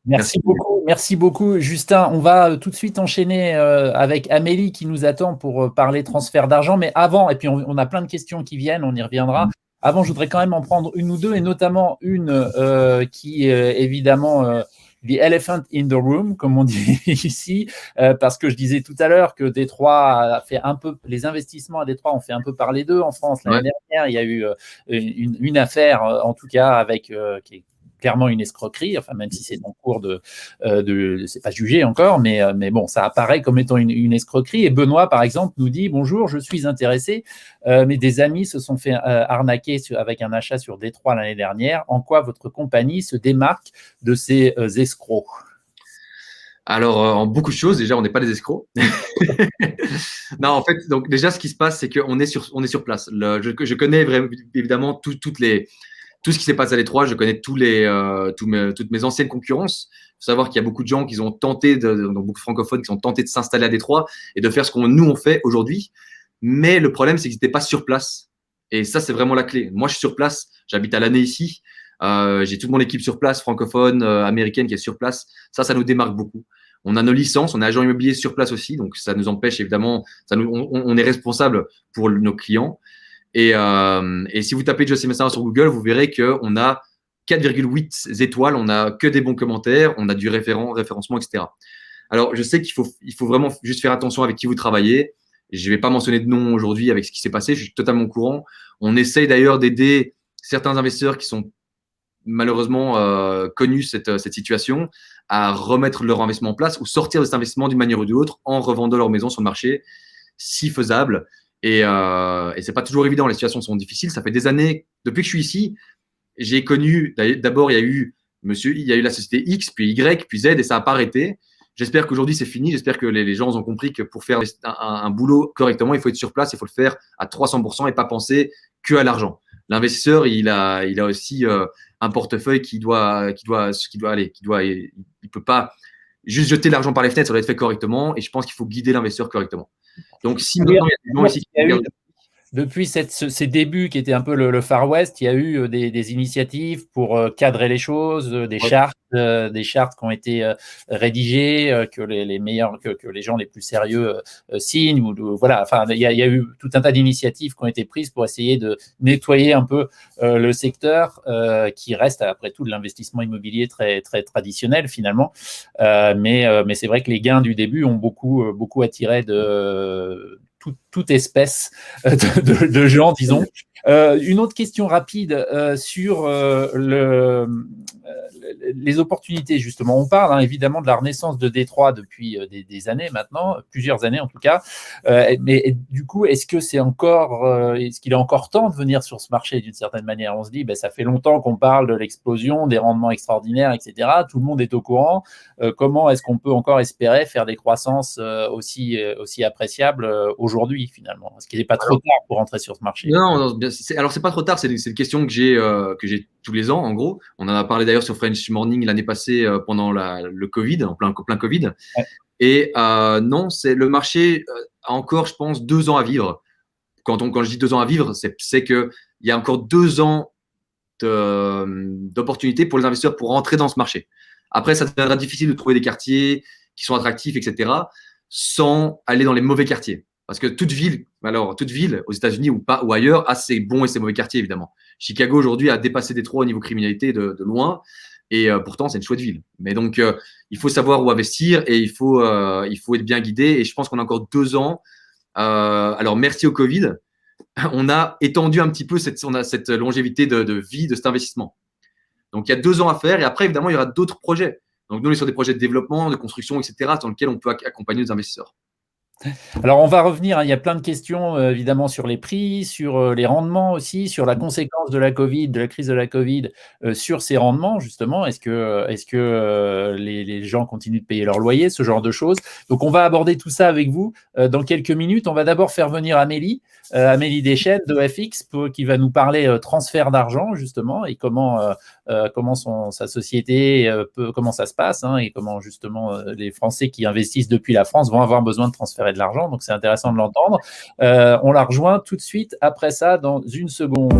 Merci beaucoup, Justin. On va tout de suite enchaîner avec Amélie qui nous attend pour parler transfert d'argent. Mais avant, et puis on a plein de questions qui viennent, on y reviendra. Avant, je voudrais quand même en prendre une ou deux, et notamment une qui est évidemment the elephant in the room, comme on dit ici, parce que je disais tout à l'heure que Détroit a fait un peu, les investissements à Détroit ont fait un peu parler d'eux en France. L'année dernière, il y a eu une affaire, en tout cas, avec qui est clairement une escroquerie, enfin même si c'est en cours c'est pas jugé encore, mais bon, ça apparaît comme étant une escroquerie. Et Benoît, par exemple, nous dit: bonjour, je suis intéressé, mais des amis se sont fait arnaquer avec un achat sur Détroit l'année dernière. En quoi votre compagnie se démarque de ces escrocs? Alors, en beaucoup de choses, déjà, on n'est pas des escrocs. Non, en fait, donc déjà, ce qui se passe, c'est qu'on est sur place. Je connais vraiment, évidemment tout ce qui s'est passé à l'E3. Je connais toutes mes anciennes concurrences. Il faut savoir qu'il y a beaucoup de gens qui ont tenté, donc beaucoup de francophones qui ont tenté de s'installer à Détroit et de faire ce qu'on nous on fait aujourd'hui. Mais le problème, c'est qu'ils n'étaient pas sur place. Et ça, c'est vraiment la clé. Moi, je suis sur place. J'habite à l'année ici. J'ai toute mon équipe sur place, francophone, américaine, qui est sur place. Ça nous démarque beaucoup. On a nos licences, on est agent immobilier sur place aussi, donc ça nous empêche évidemment, on est responsable pour nos clients. Et si vous tapez José Messina sur Google, vous verrez qu'on a 4,8 étoiles, on n'a que des bons commentaires, on a du référencement, etc. Alors, je sais qu'il faut vraiment juste faire attention avec qui vous travaillez. Je ne vais pas mentionner de nom aujourd'hui avec ce qui s'est passé, je suis totalement au courant. On essaye d'ailleurs d'aider certains investisseurs qui sont malheureusement connu cette situation, à remettre leur investissement en place ou sortir de cet investissement d'une manière ou d'une autre en revendant leur maison sur le marché, si faisable. Et c'est pas toujours évident, les situations sont difficiles. Ça fait des années, depuis que je suis ici, j'ai connu, d'abord il y a eu la société X, puis Y, puis Z, et ça n'a pas arrêté. J'espère qu'aujourd'hui c'est fini. J'espère que les gens ont compris que pour faire un boulot correctement, il faut être sur place, il faut le faire à 300% et pas penser que à l'argent. L'investisseur, il a aussi un portefeuille il peut pas juste jeter l'argent par les fenêtres, ça doit être fait correctement et je pense qu'il faut guider l'investisseur correctement. Donc, si maintenant il y a des gens ici qui regardent. Depuis ces débuts qui étaient un peu le Far West, il y a eu des initiatives pour cadrer les choses, des chartes qui ont été rédigées, que les meilleurs, que les gens les plus sérieux signent. Voilà, enfin, il y a eu tout un tas d'initiatives qui ont été prises pour essayer de nettoyer un peu le secteur, qui reste après tout de l'investissement immobilier très très traditionnel finalement. Mais c'est vrai que les gains du début ont beaucoup attiré toute espèce de gens, disons. Une autre question rapide sur les opportunités, justement. On parle évidemment de la renaissance de Détroit depuis des années maintenant, plusieurs années en tout cas. Mais du coup, est-ce qu'il est encore temps de venir sur ce marché d'une certaine manière? On se dit, ça fait longtemps qu'on parle de l'explosion, des rendements extraordinaires, etc. Tout le monde est au courant. Comment est-ce qu'on peut encore espérer faire des croissances aussi appréciables aujourd'hui, finalement? Est-ce qu'il n'est pas trop tard pour entrer sur ce marché? Non, alors c'est pas trop tard, c'est une question que j'ai tous les ans, en gros. On en a parlé d'ailleurs sur French Morning l'année passée pendant le Covid, en plein Covid. Ouais. Et non, le marché a encore, je pense, 2 ans à vivre. Quand je dis 2 ans à vivre, c'est qu'il y a encore 2 ans d'opportunités pour les investisseurs pour rentrer dans ce marché. Après, ça deviendra difficile de trouver des quartiers qui sont attractifs, etc., sans aller dans les mauvais quartiers. Parce que toute ville aux États-Unis ou ailleurs a ses bons et ses mauvais quartiers, évidemment. Chicago, aujourd'hui, a dépassé Détroit au niveau criminalité de loin. Et pourtant, c'est une chouette ville. Mais donc, il faut savoir où investir et il faut être bien guidé. Et je pense qu'on a encore 2 ans. Alors, merci au Covid, on a étendu un petit peu cette longévité de vie de cet investissement. Donc, il y a 2 ans à faire. Et après, évidemment, il y aura d'autres projets. Donc, nous, on est sur des projets de développement, de construction, etc., dans lesquels on peut accompagner nos investisseurs. Alors, on va revenir, il y a plein de questions évidemment sur les prix, sur les rendements aussi, sur la conséquence de la crise de la Covid sur ces rendements, justement. Est-ce que les gens continuent de payer leur loyer, ce genre de choses? Donc, on va aborder tout ça avec vous dans quelques minutes. On va d'abord faire venir Amélie Deschênes d'OFX qui va nous parler transfert d'argent, justement, et comment sa société, comment ça se passe, et comment, justement, les Français qui investissent depuis la France vont avoir besoin de transférer de l'argent, donc c'est intéressant de l'entendre. On la rejoint tout de suite après ça, dans une seconde.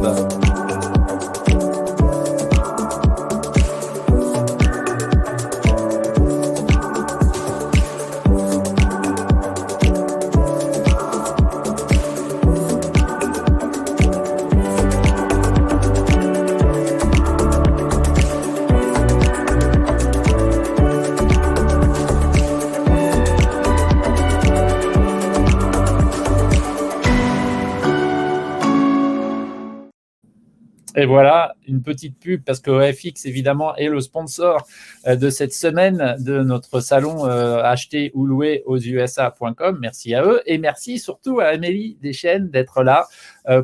Et voilà, une petite pub parce que OFX, évidemment, est le sponsor de cette semaine de notre salon acheter ou louer aux USA.com. Merci à eux et merci surtout à Amélie Deschênes d'être là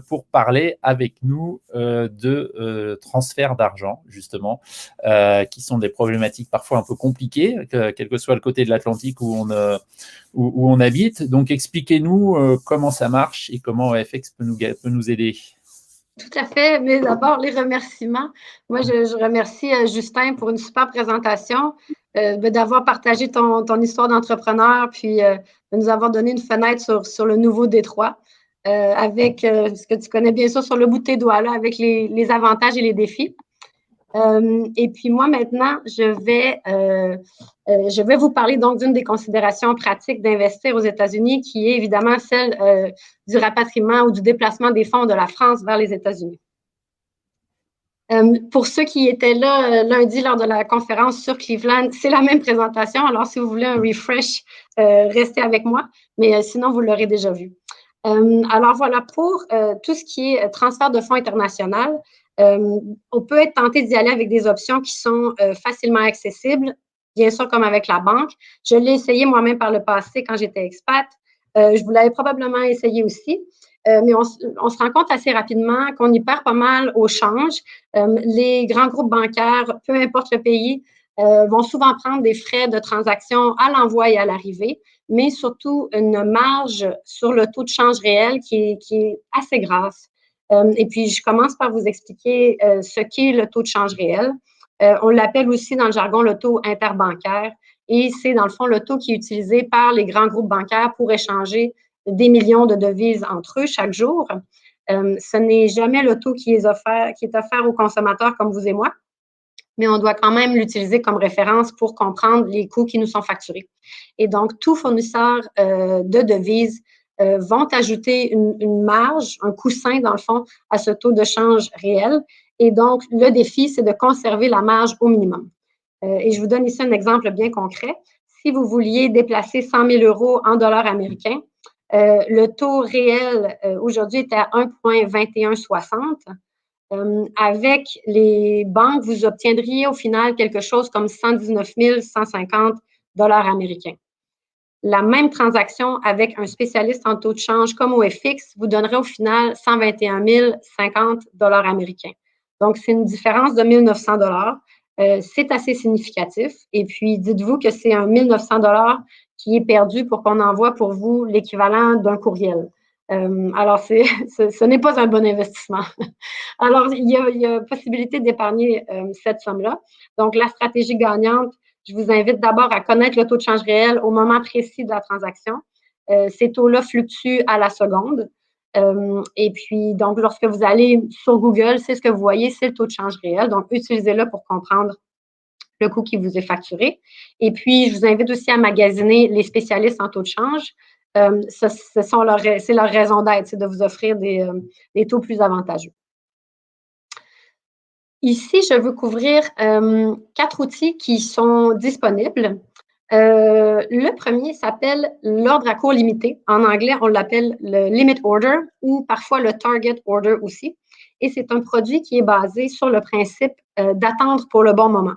pour parler avec nous de transfert d'argent, justement, qui sont des problématiques parfois un peu compliquées, quel que soit le côté de l'Atlantique où on habite. Donc, expliquez-nous comment ça marche et comment OFX peut nous aider. Tout à fait, mais d'abord, les remerciements. Moi, je remercie Justin pour une super présentation, d'avoir partagé ton histoire d'entrepreneur, puis de nous avoir donné une fenêtre sur le nouveau Détroit, avec ce que tu connais bien sûr sur le bout de tes doigts, là, avec les avantages et les défis. Et puis moi, maintenant, je vais vous parler donc d'une des considérations pratiques d'investir aux États-Unis, qui est évidemment celle du rapatriement ou du déplacement des fonds de la France vers les États-Unis. Pour ceux qui étaient là lundi lors de la conférence sur Cleveland, c'est la même présentation. Alors, si vous voulez un refresh, restez avec moi, mais sinon, vous l'aurez déjà vu. Alors voilà, pour tout ce qui est transfert de fonds international, on peut être tenté d'y aller avec des options qui sont facilement accessibles, bien sûr comme avec la banque. Je l'ai essayé moi-même par le passé quand j'étais expat. Je vous l'avais probablement essayé aussi, mais on se rend compte assez rapidement qu'on y perd pas mal au change. Les grands groupes bancaires, peu importe le pays, vont souvent prendre des frais de transaction à l'envoi et à l'arrivée, mais surtout une marge sur le taux de change réel qui est assez grasse. Et puis, je commence par vous expliquer ce qu'est le taux de change réel. On l'appelle aussi dans le jargon le taux interbancaire et c'est dans le fond le taux qui est utilisé par les grands groupes bancaires pour échanger des millions de devises entre eux chaque jour. Ce n'est jamais le taux qui est offert aux consommateurs comme vous et moi, mais on doit quand même l'utiliser comme référence pour comprendre les coûts qui nous sont facturés. Et donc, tous fournisseurs de devises vont ajouter une marge, un coussin, dans le fond, à ce taux de change réel. Et donc, le défi, c'est de conserver la marge au minimum. Et je vous donne ici un exemple bien concret. Si vous vouliez déplacer 100 000 € en dollars américains, le taux réel aujourd'hui est à 1,2160. Avec les banques, vous obtiendriez au final quelque chose comme 119 150 $ américains. La même transaction avec un spécialiste en taux de change comme OFX vous donnerait au final 121 050 $ américains. Donc, c'est une différence de 1 900 $. C'est assez significatif. Et puis, dites-vous que c'est un 1 900 $ qui est perdu pour qu'on envoie pour vous l'équivalent d'un courriel. Alors, ce n'est pas un bon investissement. Alors, il y a possibilité d'épargner cette somme-là. Donc, la stratégie gagnante, je vous invite d'abord à connaître le taux de change réel au moment précis de la transaction. Ces taux-là fluctuent à la seconde. Et puis, donc, lorsque vous allez sur Google, c'est ce que vous voyez, c'est le taux de change réel. Donc, utilisez-le pour comprendre le coût qui vous est facturé. Et puis, je vous invite aussi à magasiner les spécialistes en taux de change. C'est leur raison d'être, c'est de vous offrir des taux plus avantageux. Ici, je veux couvrir 4 outils qui sont disponibles. Le premier s'appelle l'ordre à court limité. En anglais, on l'appelle le Limit Order ou parfois le Target Order aussi. Et c'est un produit qui est basé sur le principe d'attendre pour le bon moment.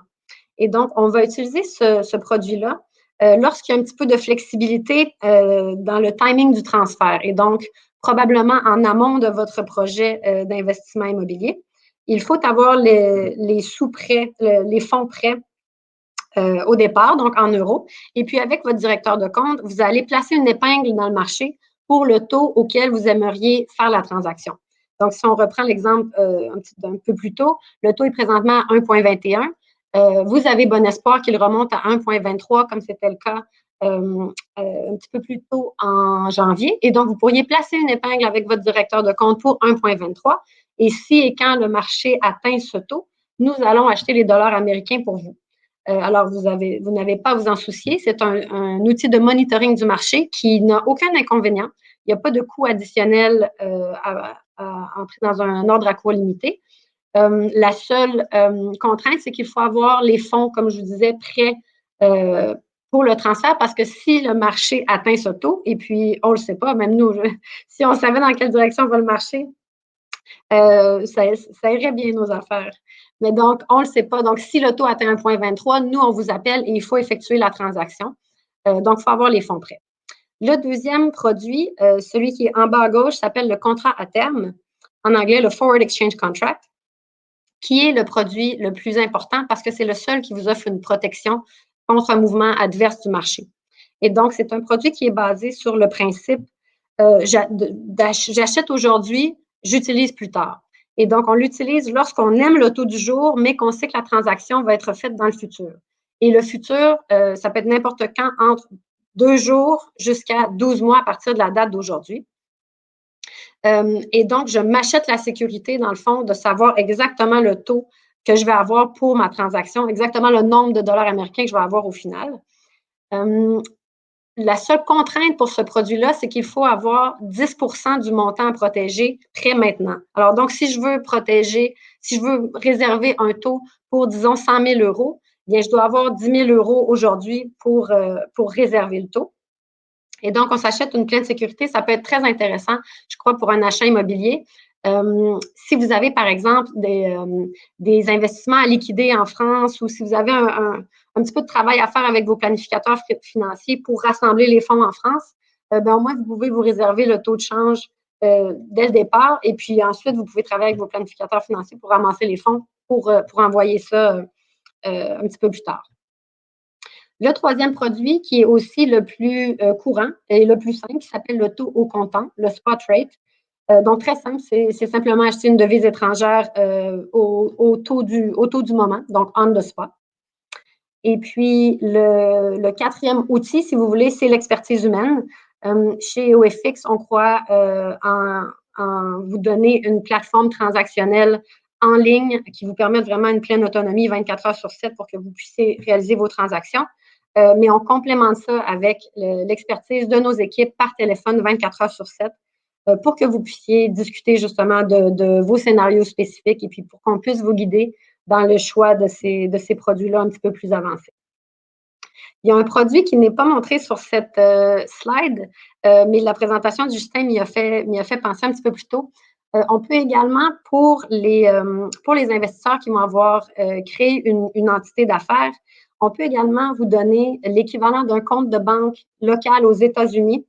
Et donc, on va utiliser ce produit-là lorsqu'il y a un petit peu de flexibilité dans le timing du transfert. Et donc, probablement en amont de votre projet d'investissement immobilier. Il faut avoir les sous prêts, les fonds prêts au départ, donc en euros. Et puis, avec votre directeur de compte, vous allez placer une épingle dans le marché pour le taux auquel vous aimeriez faire la transaction. Donc, si on reprend l'exemple un peu plus tôt, le taux est présentement à 1,21. Vous avez bon espoir qu'il remonte à 1,23 comme c'était le cas un petit peu plus tôt en janvier. Et donc, vous pourriez placer une épingle avec votre directeur de compte pour 1,23. Et si et quand le marché atteint ce taux, nous allons acheter les dollars américains pour vous. Alors, vous n'avez pas à vous en soucier. C'est un outil de monitoring du marché qui n'a aucun inconvénient. Il n'y a pas de coût additionnel à entrer dans un ordre à court limité. La seule contrainte, c'est qu'il faut avoir les fonds, comme je vous disais, prêts pour le transfert parce que si le marché atteint ce taux, et puis on ne le sait pas, même nous, si on savait dans quelle direction va le marché, ça irait bien nos affaires. Mais donc, on ne le sait pas. Donc, si le taux atteint 1,23, nous, on vous appelle et il faut effectuer la transaction. Donc, il faut avoir les fonds prêts. Le deuxième produit, celui qui est en bas à gauche, s'appelle le contrat à terme, en anglais le Forward Exchange Contract, qui est le produit le plus important parce que c'est le seul qui vous offre une protection contre un mouvement adverse du marché. Et donc, c'est un produit qui est basé sur le principe j'achète aujourd'hui, j'utilise plus tard. Et donc, on l'utilise lorsqu'on aime le taux du jour, mais qu'on sait que la transaction va être faite dans le futur. Et le futur, ça peut être n'importe quand, entre 2 jours jusqu'à 12 mois à partir de la date d'aujourd'hui. Et donc, je m'achète la sécurité, dans le fond, de savoir exactement le taux que je vais avoir pour ma transaction, exactement le nombre de dollars américains que je vais avoir au final. La seule contrainte pour ce produit-là, c'est qu'il faut avoir 10% du montant à protéger prêt maintenant. Alors, donc, si je veux réserver un taux pour, disons, 100 000 €, bien, je dois avoir 10 000 € aujourd'hui pour réserver le taux. Et donc, on s'achète une pleine sécurité. Ça peut être très intéressant, je crois, pour un achat immobilier. Si vous avez, par exemple, des investissements à liquider en France ou si vous avez un petit peu de travail à faire avec vos planificateurs financiers pour rassembler les fonds en France, au moins, vous pouvez vous réserver le taux de change dès le départ. Et puis ensuite, vous pouvez travailler avec vos planificateurs financiers pour ramasser les fonds pour envoyer ça un petit peu plus tard. Le troisième produit, qui est aussi le plus courant et le plus simple, qui s'appelle le taux au comptant, le spot rate. Donc, très simple, c'est simplement acheter une devise étrangère au taux du moment, donc on the spot. Et puis, le quatrième outil, si vous voulez, c'est l'expertise humaine. Chez OFX, on croit en vous donner une plateforme transactionnelle en ligne qui vous permet vraiment une pleine autonomie 24 heures sur 7 pour que vous puissiez réaliser vos transactions. Mais on complémente ça avec l'expertise de nos équipes par téléphone 24 heures sur 7 pour que vous puissiez discuter justement de vos scénarios spécifiques et puis pour qu'on puisse vous guider dans le choix de ces produits-là un petit peu plus avancés. Il y a un produit qui n'est pas montré sur cette slide, mais la présentation de Justin m'y a fait penser un petit peu plus tôt. On peut également, pour les investisseurs qui vont avoir créé une entité d'affaires, on peut également vous donner l'équivalent d'un compte de banque local aux États-Unis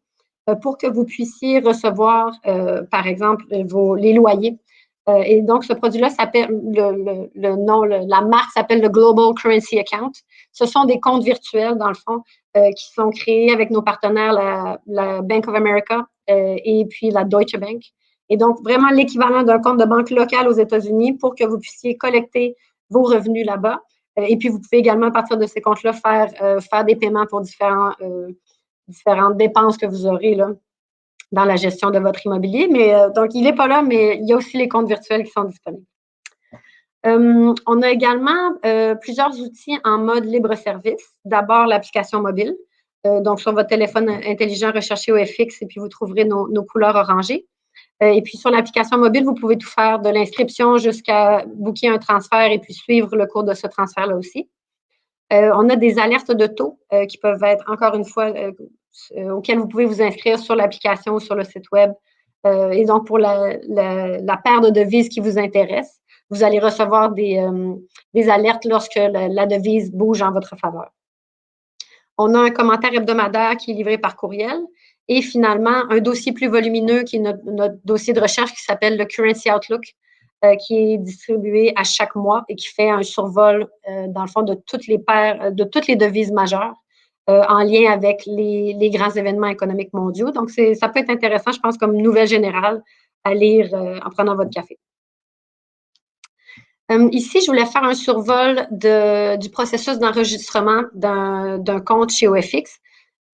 pour que vous puissiez recevoir, par exemple, les loyers. Et donc, ce produit-là s'appelle, la marque s'appelle le Global Currency Account. Ce sont des comptes virtuels, dans le fond, qui sont créés avec nos partenaires, la Bank of America et puis la Deutsche Bank. Et donc, vraiment l'équivalent d'un compte de banque local aux États-Unis pour que vous puissiez collecter vos revenus là-bas. Et puis, vous pouvez également, à partir de ces comptes-là, faire des paiements pour différentes dépenses que vous aurez là, dans la gestion de votre immobilier. Mais donc, il n'est pas là, mais il y a aussi les comptes virtuels qui sont disponibles. On a également plusieurs outils en mode libre-service. D'abord, l'application mobile. Donc, sur votre téléphone intelligent, recherchez OFX et puis vous trouverez nos couleurs orangées. Et puis, sur l'application mobile, vous pouvez tout faire de l'inscription jusqu'à booker un transfert et puis suivre le cours de ce transfert-là aussi. On a des alertes de taux qui peuvent être, encore une fois, auxquelles vous pouvez vous inscrire sur l'application ou sur le site web. Et donc, pour la paire de devises qui vous intéresse, vous allez recevoir des alertes lorsque la devise bouge en votre faveur. On a un commentaire hebdomadaire qui est livré par courriel et finalement, un dossier plus volumineux qui est notre dossier de recherche qui s'appelle le Currency Outlook, qui est distribué à chaque mois et qui fait un survol, dans le fond, de toutes les devises majeures en lien avec les grands événements économiques mondiaux. Donc, ça peut être intéressant, je pense, comme nouvelle générale à lire en prenant votre café. Ici, je voulais faire un survol du processus d'enregistrement d'un compte chez OFX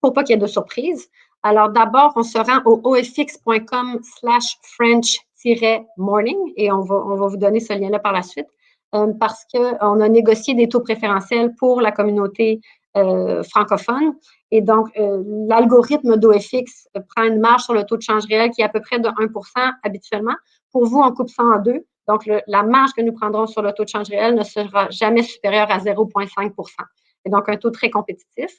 pour pas qu'il y ait de surprise. Alors, d'abord, on se rend au ofx.com/French-morning et on va vous donner ce lien-là par la suite parce qu'on a négocié des taux préférentiels pour la communauté francophone. Et donc, l'algorithme d'OFX prend une marge sur le taux de change réel qui est à peu près de 1% habituellement. Pour vous, on coupe ça en deux. Donc, la marge que nous prendrons sur le taux de change réel ne sera jamais supérieure à 0,5%. Et donc, un taux très compétitif.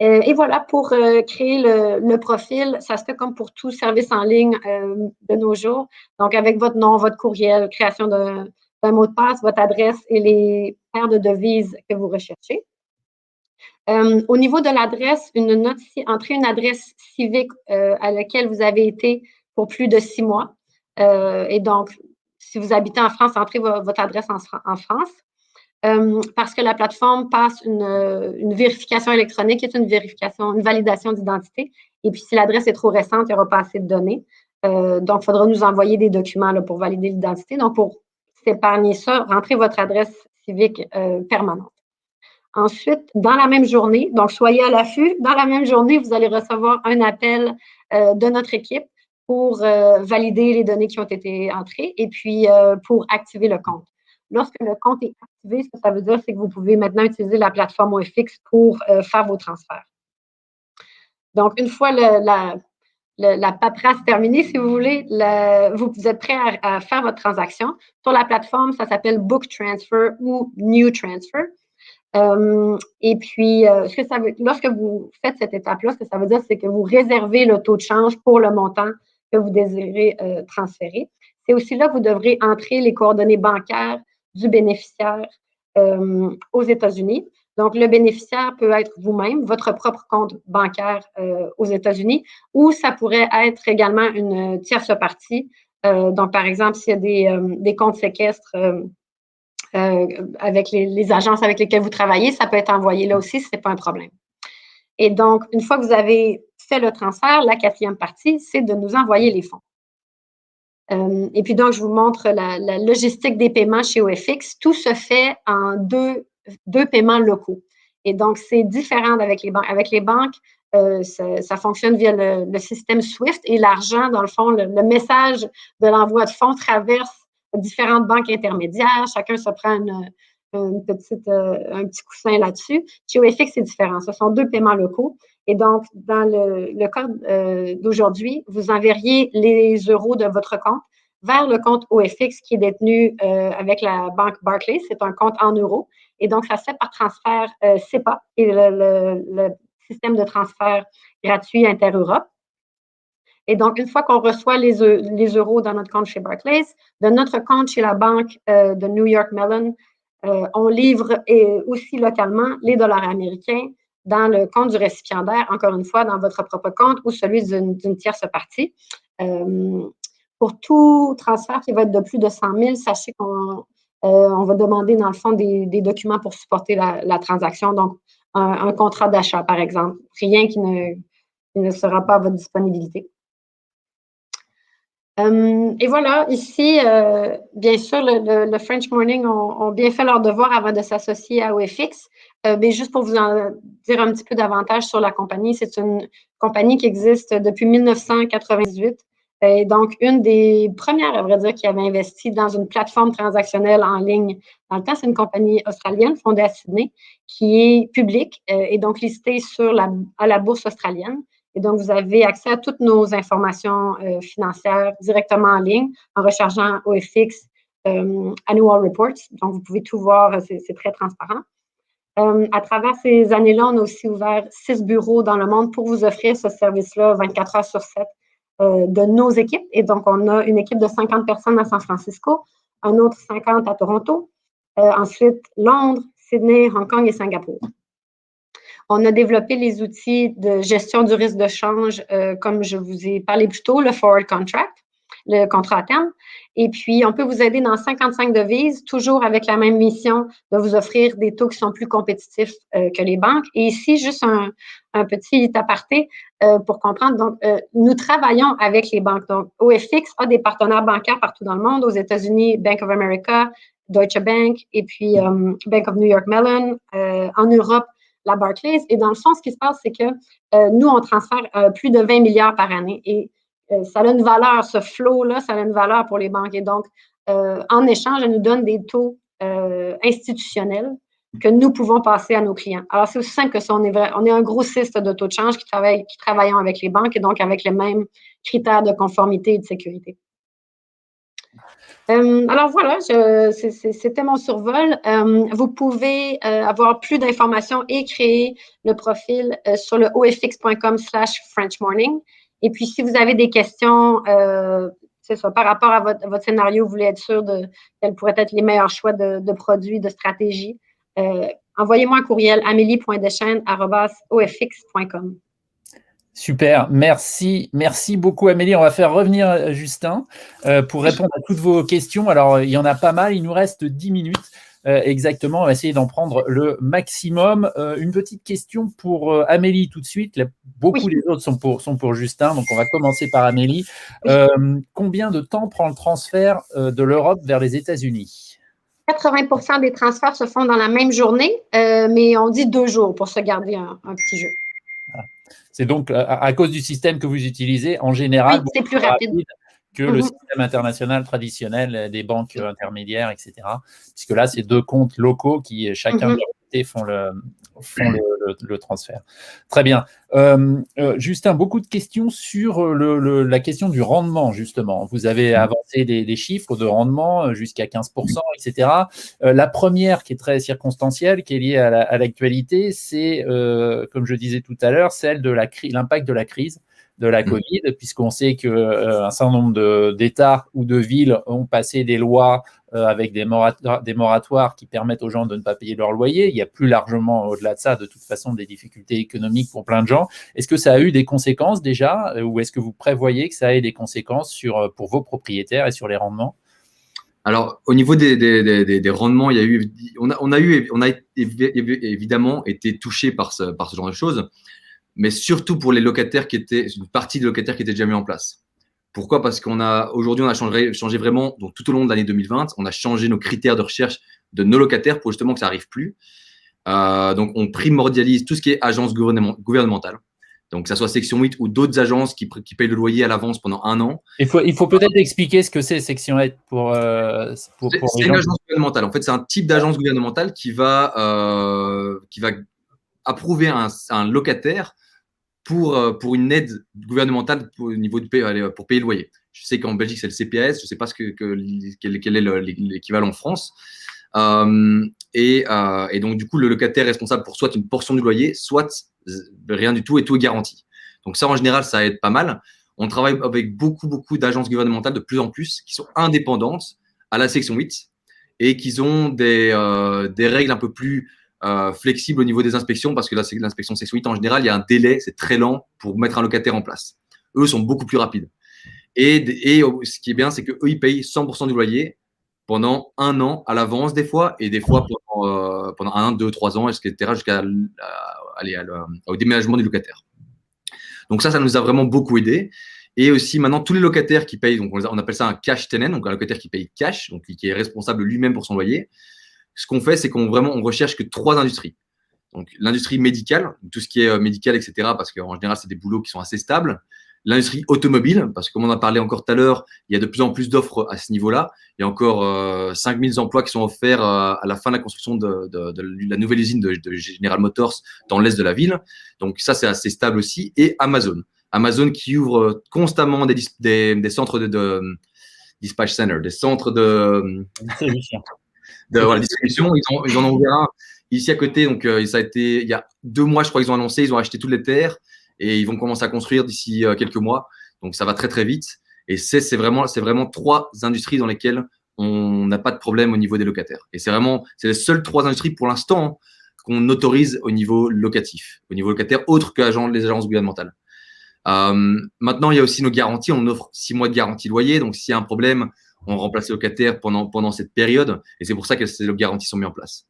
Et voilà, pour créer le profil, ça se fait comme pour tout service en ligne de nos jours. Donc, avec votre nom, votre courriel, création d'un mot de passe, votre adresse et les paires de devises que vous recherchez. Au niveau de l'adresse, entrez une adresse civique à laquelle vous avez été pour plus de 6 mois. Et donc, si vous habitez en France, entrez votre adresse en France. Parce que la plateforme passe une vérification électronique, qui est une validation d'identité. Et puis, si l'adresse est trop récente, il n'y aura pas assez de données. Donc, il faudra nous envoyer des documents là, pour valider l'identité. Donc, pour s'épargner ça, rentrez votre adresse civique permanente. Ensuite, dans la même journée, donc soyez à l'affût, dans la même journée, vous allez recevoir un appel de notre équipe pour valider les données qui ont été entrées et puis pour activer le compte. Lorsque le compte est activé, ce que ça veut dire, c'est que vous pouvez maintenant utiliser la plateforme OFX pour faire vos transferts. Donc, une fois la paperasse terminée, si vous voulez, vous êtes prêt à faire votre transaction. Sur la plateforme, ça s'appelle Book Transfer ou New Transfer. Et puis, lorsque vous faites cette étape-là, ce que ça veut dire, c'est que vous réservez le taux de change pour le montant que vous désirez transférer. C'est aussi là que vous devrez entrer les coordonnées bancaires du bénéficiaire aux États-Unis. Donc, le bénéficiaire peut être vous-même, votre propre compte bancaire aux États-Unis, ou ça pourrait être également une tierce partie. Donc, par exemple, s'il y a des comptes séquestres avec les agences avec lesquelles vous travaillez, ça peut être envoyé là aussi, ce n'est pas un problème. Et donc, une fois que vous avez fait le transfert, la 4e partie, c'est de nous envoyer les fonds. Et puis donc, je vous montre la logistique des paiements chez OFX. Tout se fait en deux paiements locaux. Et donc, c'est différent avec les banques. Avec les banques, ça fonctionne via le système SWIFT et l'argent, dans le fond, le message de l'envoi de fonds traverse différentes banques intermédiaires. Chacun se prend un petit coussin là-dessus. Chez OFX, c'est différent. Ce sont 2 paiements locaux. Et donc, dans le cas d'aujourd'hui, vous enverriez les euros de votre compte vers le compte OFX qui est détenu avec la banque Barclays. C'est un compte en euros. Et donc, ça se fait par transfert SEPA, qui est le système de transfert gratuit inter-Europe. Et donc, une fois qu'on reçoit les euros dans notre compte chez Barclays, de notre compte chez la banque de New York Mellon, on livre aussi localement les dollars américains dans le compte du récipiendaire, encore une fois, dans votre propre compte ou celui d'une tierce partie. Pour tout transfert qui va être de plus de 100 000, sachez qu'on va demander, dans le fond, des documents pour supporter la transaction. Donc, un contrat d'achat, par exemple. Rien qui ne sera pas à votre disponibilité. Et voilà, ici, bien sûr, le French Morning ont bien fait leur devoir avant de s'associer à OFX. Mais juste pour vous en dire un petit peu davantage sur la compagnie, c'est une compagnie qui existe depuis 1998. Et donc, une des premières, à vrai dire, qui avait investi dans une plateforme transactionnelle en ligne. Dans le temps, c'est une compagnie australienne fondée à Sydney qui est publique et donc listée à la bourse australienne. Et donc, vous avez accès à toutes nos informations financières directement en ligne en rechargeant OFX Annual Reports. Donc, vous pouvez tout voir, c'est très transparent. À travers ces années-là, on a aussi ouvert 6 bureaux dans le monde pour vous offrir ce service-là 24 heures sur 7 de nos équipes. Et donc, on a une équipe de 50 personnes à San Francisco, un autre 50 à Toronto, ensuite Londres, Sydney, Hong Kong et Singapour. On a développé les outils de gestion du risque de change, comme je vous ai parlé plus tôt, le forward contract, le contrat à terme. Et puis, on peut vous aider dans 55 devises, toujours avec la même mission de vous offrir des taux qui sont plus compétitifs que les banques. Et ici, juste un petit aparté pour comprendre. Donc, nous travaillons avec les banques. Donc, OFX a des partenaires bancaires partout dans le monde, aux États-Unis, Bank of America, Deutsche Bank, et puis Bank of New York Mellon, en Europe, la Barclays. Et dans le fond, ce qui se passe, c'est que nous, on transfère plus de 20 milliards par année. Et ça a une valeur, ce flow-là, ça a une valeur pour les banques. Et donc, en échange, elles nous donnent des taux institutionnels que nous pouvons passer à nos clients. Alors, c'est aussi simple que ça. On est un grossiste de taux de change qui travaillons avec les banques et donc avec les mêmes critères de conformité et de sécurité. Alors voilà, c'était mon survol. Vous pouvez avoir plus d'informations et créer le profil sur le ofx.com/French Morning. Et puis, si vous avez des questions, c'est ça, par rapport à votre scénario, vous voulez être sûr de quels pourraient être les meilleurs choix de produits, de stratégies, envoyez-moi un courriel amélie.dechaine@ofx.com. Super, merci beaucoup Amélie. On va faire revenir Justin pour répondre à toutes vos questions. Alors, il y en a pas mal, il nous reste 10 minutes exactement. On va essayer d'en prendre le maximum. Une petite question pour Amélie tout de suite. Beaucoup des autres sont pour Justin, donc on va commencer par Amélie. Combien de temps prend le transfert de l'Europe vers les États-Unis? 80% des transferts se font dans la même journée, mais on dit 2 jours pour se garder un petit jeu. Voilà. C'est donc à cause du système que vous utilisez, en général, oui, c'est plus rapide que le système international traditionnel des banques intermédiaires, etc. Puisque là, c'est 2 comptes locaux qui, chacun de leur côté, font le transfert. Très bien. Justin, beaucoup de questions sur la question du rendement, justement. Vous avez avancé des chiffres de rendement jusqu'à 15%, etc. La première, qui est très circonstancielle, qui est liée à l'actualité, c'est, comme je disais tout à l'heure, celle de l'impact de la crise de la Covid, puisqu'on sait qu'un certain nombre d'États ou de villes ont passé des lois avec des moratoires qui permettent aux gens de ne pas payer leur loyer. Il y a plus largement, au-delà de ça, de toute façon, des difficultés économiques pour plein de gens. Est-ce que ça a eu des conséquences déjà, ou est-ce que vous prévoyez que ça ait des conséquences pour vos propriétaires et sur les rendements? Alors, au niveau des rendements, on a évidemment été touché par ce genre de choses, mais surtout pour les locataires une partie des locataires qui étaient déjà mis en place. Pourquoi? Parce aujourd'hui, on a changé vraiment, donc tout au long de l'année 2020, on a changé nos critères de recherche de nos locataires pour justement que ça n'arrive plus. Donc, on primordialise tout ce qui est agence gouvernementale. Donc, que ça soit Section 8 ou d'autres agences qui payent le loyer à l'avance pendant 1 an. Il faut peut-être expliquer ce que c'est Section 8 pour c'est une agence gouvernementale. En fait, c'est un type d'agence gouvernementale qui va approuver un locataire pour une aide gouvernementale au niveau pour payer le loyer. Je sais qu'en Belgique, c'est le CPAS. Je ne sais pas quel est l'équivalent en France. Et donc, du coup, le locataire est responsable pour soit une portion du loyer, soit rien du tout et tout est garanti. Donc ça, en général, ça aide pas mal. On travaille avec beaucoup d'agences gouvernementales de plus en plus qui sont indépendantes à la section 8 et qui ont des règles un peu plus flexibles au niveau des inspections, parce que là, c'est l'inspection section 8. En général, il y a un délai, c'est très lent pour mettre un locataire en place. Eux sont beaucoup plus rapides. Et ce qui est bien, c'est qu'eux, ils payent 100% du loyer pendant 1 an à l'avance des fois, et des fois pendant 1, 2, 3 ans, etc., au déménagement du locataire. Donc ça nous a vraiment beaucoup aidé. Et aussi, maintenant, tous les locataires qui payent, donc on appelle ça un cash tenant, donc un locataire qui paye cash, donc qui est responsable lui-même pour son loyer. Ce qu'on fait, c'est qu'on recherche que 3 industries. Donc l'industrie médicale, tout ce qui est médical, etc., parce qu'en général, c'est des boulots qui sont assez stables. L'industrie automobile, parce que comme on en a parlé encore tout à l'heure, il y a de plus en plus d'offres à ce niveau-là. Il y a encore 5000 emplois qui sont offerts à la fin de la construction de la nouvelle usine de General Motors dans l'est de la ville. Donc ça, c'est assez stable aussi. Et Amazon qui ouvre constamment des centres de dispatch center, des centres de distribution. Ils en ont ouvert un ici à côté. Donc ça a été il y a 2 mois, je crois, ils ont annoncé, ils ont acheté toutes les terres. Et ils vont commencer à construire d'ici quelques mois. Donc, ça va très, très vite. Et c'est vraiment 3 industries dans lesquelles on n'a pas de problème au niveau des locataires. Et c'est les seules 3 industries pour l'instant qu'on autorise au niveau locatif, au niveau locataire, autre que les agences gouvernementales. Maintenant, il y a aussi nos garanties. On offre 6 mois de garantie loyer. Donc, s'il y a un problème, on remplace les locataires pendant cette période. Et c'est pour ça que ces garanties sont mises en place.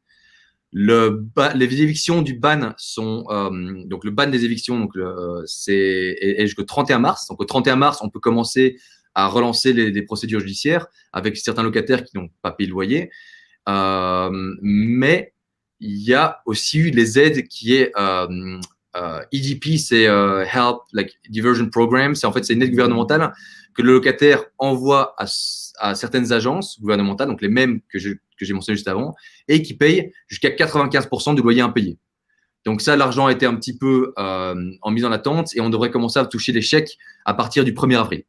Les évictions du ban sont donc le ban des évictions, donc est jusqu'au 31 mars. Donc au 31 mars, on peut commencer à relancer les procédures judiciaires avec certains locataires qui n'ont pas payé le loyer. Mais il y a aussi eu les aides qui est EDP, c'est Help like Diversion Program. C'est une aide gouvernementale que le locataire envoie à certaines agences gouvernementales, donc les mêmes que j'ai mentionné juste avant, et qui payent jusqu'à 95% du loyer impayé. Donc ça, l'argent a été un petit peu en mise en attente et on devrait commencer à toucher les chèques à partir du 1er avril.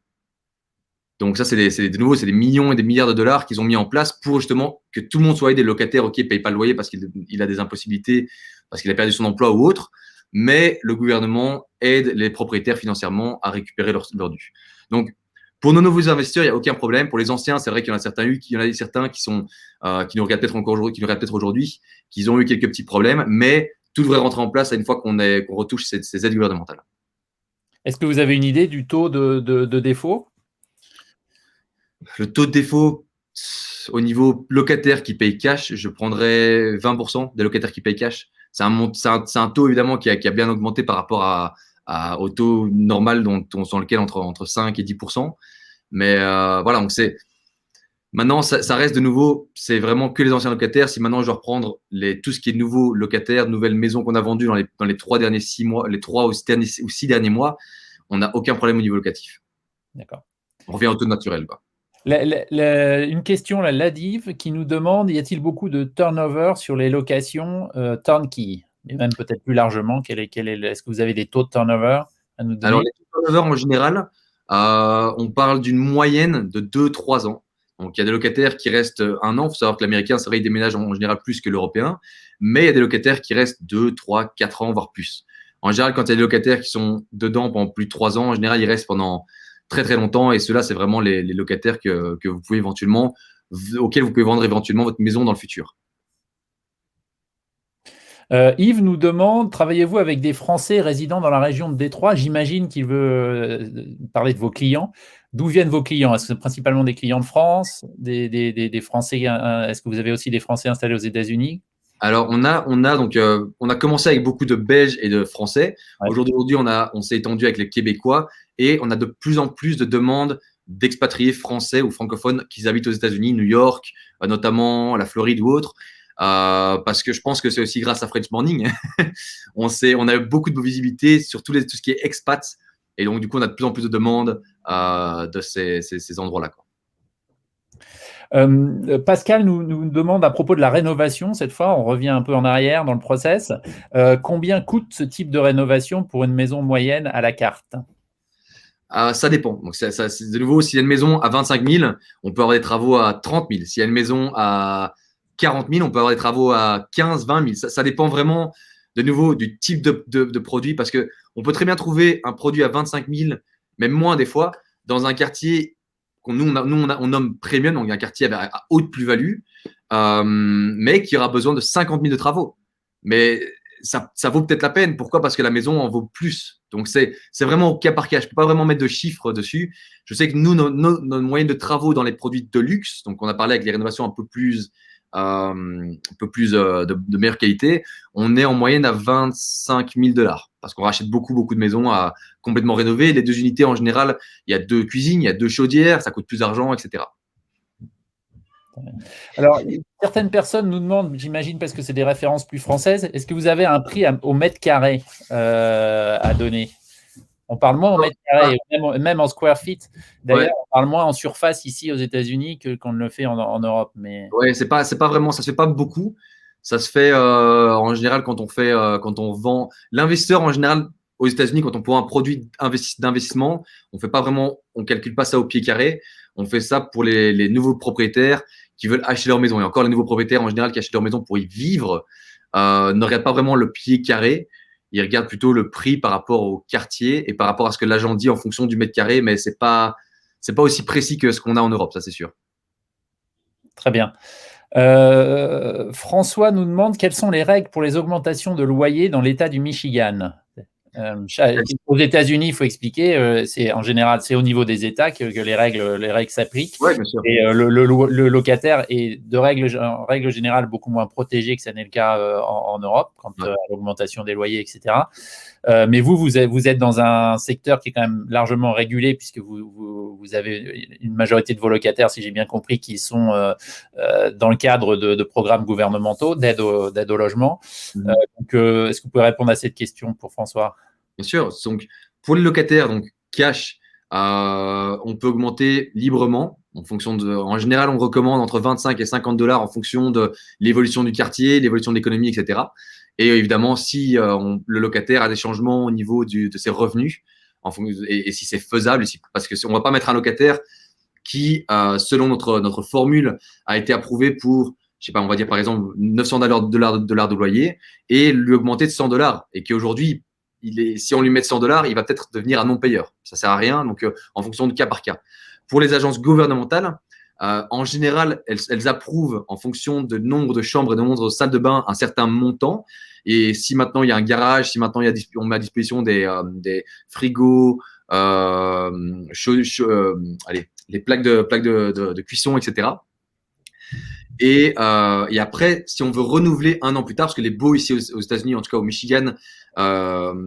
Donc ça, de nouveau, c'est des millions et des milliards de dollars qu'ils ont mis en place pour justement que tout le monde soit aidé. Le locataire, OK, paye pas le loyer parce qu'il a des impossibilités, parce qu'il a perdu son emploi ou autre, mais le gouvernement aide les propriétaires financièrement à récupérer leur dû. Donc, pour nos nouveaux investisseurs, il n'y a aucun problème. Pour les anciens, c'est vrai qu'il y en a certains qui nous regardent peut-être aujourd'hui, qui ont eu quelques petits problèmes, mais tout devrait rentrer en place une fois qu'on retouche ces aides gouvernementales. Est-ce que vous avez une idée du taux de défaut? Le taux de défaut au niveau locataire qui paye cash, je prendrais 20% des locataires qui payent cash. C'est un taux évidemment qui a bien augmenté par rapport au taux normal sur lequel entre 5 et 10%. Mais voilà, donc maintenant, ça reste de nouveau, c'est vraiment que les anciens locataires. Si maintenant je dois reprendre tout ce qui est nouveaux locataires, nouvelles maisons qu'on a vendues dans les 3 derniers 6 mois, les 3 ou 6 derniers mois, on n'a aucun problème au niveau locatif. D'accord. On revient au taux naturel, quoi. Une question, la Ladiv, qui nous demande, y a-t-il beaucoup de turnover sur les locations turnkey? Et même peut-être plus largement, est-ce que vous avez des taux de turnover à nous donner? Alors, les taux de turnover, en général, on parle d'une moyenne de 2-3 ans. Donc, il y a des locataires qui restent 1 an. Il faut savoir que l'Américain, c'est vrai, il déménage en général plus que l'Européen. Mais il y a des locataires qui restent 2, 3, 4 ans, voire plus. En général, quand il y a des locataires qui sont dedans pendant plus de 3 ans, en général, ils restent pendant très, très longtemps. Et ceux-là, c'est vraiment les locataires que vous pouvez auxquels vous pouvez vendre éventuellement votre maison dans le futur. Yves nous demande, travaillez-vous avec des Français résidant dans la région de Détroit? J'imagine qu'il veut parler de vos clients. D'où viennent vos clients? Est-ce que c'est principalement des clients de France, des Français? Est-ce que vous avez aussi des Français installés aux États-Unis? Alors, on a commencé avec beaucoup de Belges et de Français. Ouais. Aujourd'hui, on s'est étendu avec les Québécois et on a de plus en plus de demandes d'expatriés français ou francophones qui habitent aux États-Unis, New York, notamment la Floride ou autre. Parce que je pense que c'est aussi grâce à French Morning. on a beaucoup de visibilité sur tout ce qui est expat. Et donc, du coup, on a de plus en plus de demandes de ces endroits-là, quoi. Pascal nous demande à propos de la rénovation, cette fois, on revient un peu en arrière dans le process. Combien coûte ce type de rénovation pour une maison moyenne à la carte? Ça dépend. Donc, de nouveau, s'il y a une maison à 25 000, on peut avoir des travaux à 30 000. S'il y a une maison à 40 000, on peut avoir des travaux à 15 000, 20 000. Ça dépend vraiment, de nouveau, du type de produit, parce qu'on peut très bien trouver un produit à 25 000, même moins des fois, dans un quartier qu'on on nomme premium, donc un quartier à haute plus-value, mais qui aura besoin de 50 000 de travaux. Mais ça vaut peut-être la peine. Pourquoi? Parce que la maison en vaut plus. Donc, c'est vraiment au cas par cas. Je ne peux pas vraiment mettre de chiffres dessus. Je sais que nous, nos moyenne de travaux dans les produits de luxe, donc on a parlé avec les rénovations un peu plus de meilleure qualité, on est en moyenne à 25 000 $ parce qu'on rachète beaucoup de maisons à complètement rénover. Les 2 unités, en général, il y a 2 cuisines, il y a 2 chaudières, ça coûte plus d'argent, etc. Alors, certaines personnes nous demandent, j'imagine parce que c'est des références plus françaises, est-ce que vous avez un prix au mètre carré à donner? On parle moins au mètre carré, même en square feet. D'ailleurs, on parle moins en surface ici aux États-Unis qu'on ne le fait en Europe. Ouais, c'est pas vraiment, ça se fait pas beaucoup. Ça se fait en général quand on vend. L'investisseur en général aux États-Unis, quand on prend un produit d'investissement, on calcule pas ça au pied carré. On fait ça pour les nouveaux propriétaires qui veulent acheter leur maison. Et encore, les nouveaux propriétaires en général qui achètent leur maison pour y vivre ne regardent pas vraiment le pied carré. Ils regardent plutôt le prix par rapport au quartier et par rapport à ce que l'agent dit en fonction du mètre carré, mais c'est pas aussi précis que ce qu'on a en Europe, ça c'est sûr. Très bien. François nous demande quelles sont les règles pour les augmentations de loyer dans l'État du Michigan. Aux États-Unis, il faut expliquer, en général, c'est au niveau des États que les règles s'appliquent. Ouais, bien sûr. Et le locataire est en règle générale beaucoup moins protégé que ça n'est le cas en Europe, quant à l'augmentation des loyers, etc. Mais vous êtes dans un secteur qui est quand même largement régulé, puisque vous avez une majorité de vos locataires, si j'ai bien compris, qui sont dans le cadre de programmes gouvernementaux d'aide au logement. Donc, est-ce que vous pouvez répondre à cette question pour François? Bien sûr. Donc, pour les locataires, donc cash, on peut augmenter librement en général, on recommande entre 25 et 50 $ en fonction de l'évolution du quartier, l'évolution de l'économie, etc. Et évidemment, si le locataire a des changements au niveau de ses revenus, et si c'est faisable, parce qu'on ne va pas mettre un locataire qui, selon notre formule, a été approuvé pour, je sais pas, on va dire par exemple 900 dollars de loyer et lui augmenter de 100 dollars. Et qu'aujourd'hui, si on lui met 100 dollars, il va peut-être devenir un non-payeur. Ça sert à rien. Donc, en fonction de cas par cas. Pour les agences gouvernementales, en général, elles approuvent en fonction de nombre de chambres et de nombre de salles de bain un certain montant. Et si maintenant il y a un garage, si maintenant on met à disposition des frigos, allez, les plaques de cuisson, etc. Et après, si on veut renouveler un an plus tard, parce que les baux ici aux États-Unis, en tout cas au Michigan,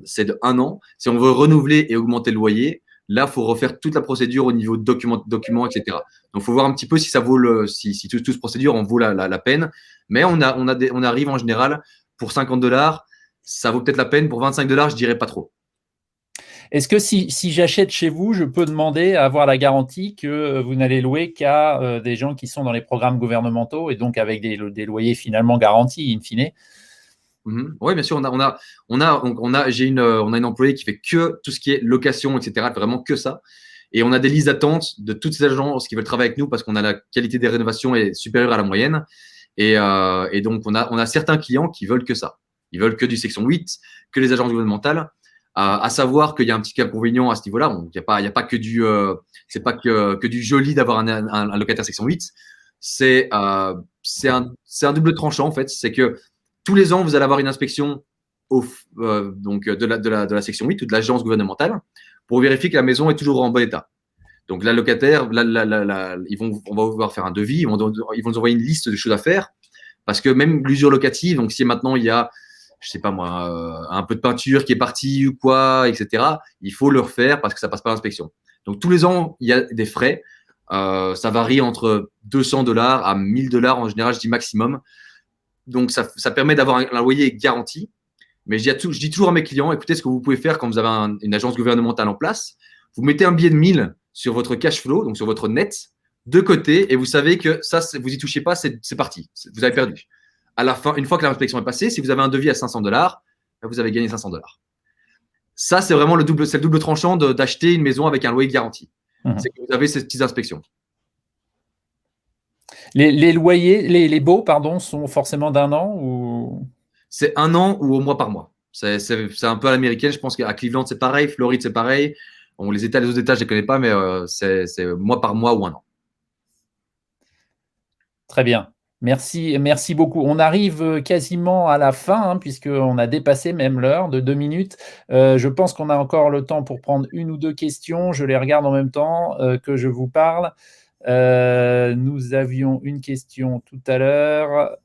c'est de 1 an. Si on veut renouveler et augmenter le loyer, là, il faut refaire toute la procédure au niveau de documents, etc. Donc, il faut voir un petit peu si ça vaut si toute cette procédure en vaut la peine. Mais on arrive en général pour 50 dollars, ça vaut peut-être la peine. Pour 25 dollars, je dirais pas trop. Est-ce que si j'achète chez vous, je peux demander à avoir la garantie que vous n'allez louer qu'à des gens qui sont dans les programmes gouvernementaux et donc avec des loyers finalement garantis, in fine? Oui, bien sûr. On a une employée qui fait que tout ce qui est location, etc. Vraiment que ça. Et on a des listes d'attente de toutes ces agences qui veulent travailler avec nous parce qu'on a la qualité des rénovations est supérieure à la moyenne. Et donc, on a certains clients qui veulent que ça. Ils veulent que du section 8, que les agences gouvernementales. À savoir qu'il y a un petit inconvénient à ce niveau-là. Il n'y a pas que c'est pas que du joli d'avoir un locataire section 8. C'est un double tranchant en fait. C'est que tous les ans, vous allez avoir une inspection donc de la section 8 ou de l'agence gouvernementale pour vérifier que la maison est toujours en bon état. Donc, la locataire, on va pouvoir faire un devis, ils vont nous envoyer une liste de choses à faire parce que même l'usure locative, donc si maintenant il y a, je sais pas moi, un peu de peinture qui est partie ou quoi, etc., il faut le refaire parce que ça passe pas l'inspection. Donc, tous les ans, il y a des frais. Ça varie entre 200 dollars à 1000 dollars en général, je dis maximum. Donc, ça permet d'avoir un loyer garanti. Mais je dis toujours à mes clients, écoutez, ce que vous pouvez faire quand vous avez une agence gouvernementale en place, vous mettez un billet de 1000 sur votre cash flow, donc sur votre net, de côté, et vous savez que ça, vous n'y touchez pas, c'est parti. Vous avez perdu. À la fin, une fois que l'inspection est passée, si vous avez un devis à 500 dollars, vous avez gagné 500 dollars. Ça, c'est vraiment le double tranchant d'acheter une maison avec un loyer garanti. C'est que vous avez ces petites inspections. Les loyers, les baux, pardon, sont forcément d'1 an ou… C'est 1 an ou au mois par mois. C'est un peu à l'américaine. Je pense qu'à Cleveland, c'est pareil. Floride, c'est pareil. Bon, les autres États, je ne les connais pas, mais c'est mois par mois ou 1 an. Très bien. Merci beaucoup. On arrive quasiment à la fin, puisqu'on a dépassé même l'heure de 2 minutes. Je pense qu'on a encore le temps pour prendre 1 ou 2 questions. Je les regarde en même temps que je vous parle. Nous avions une question tout à l'heure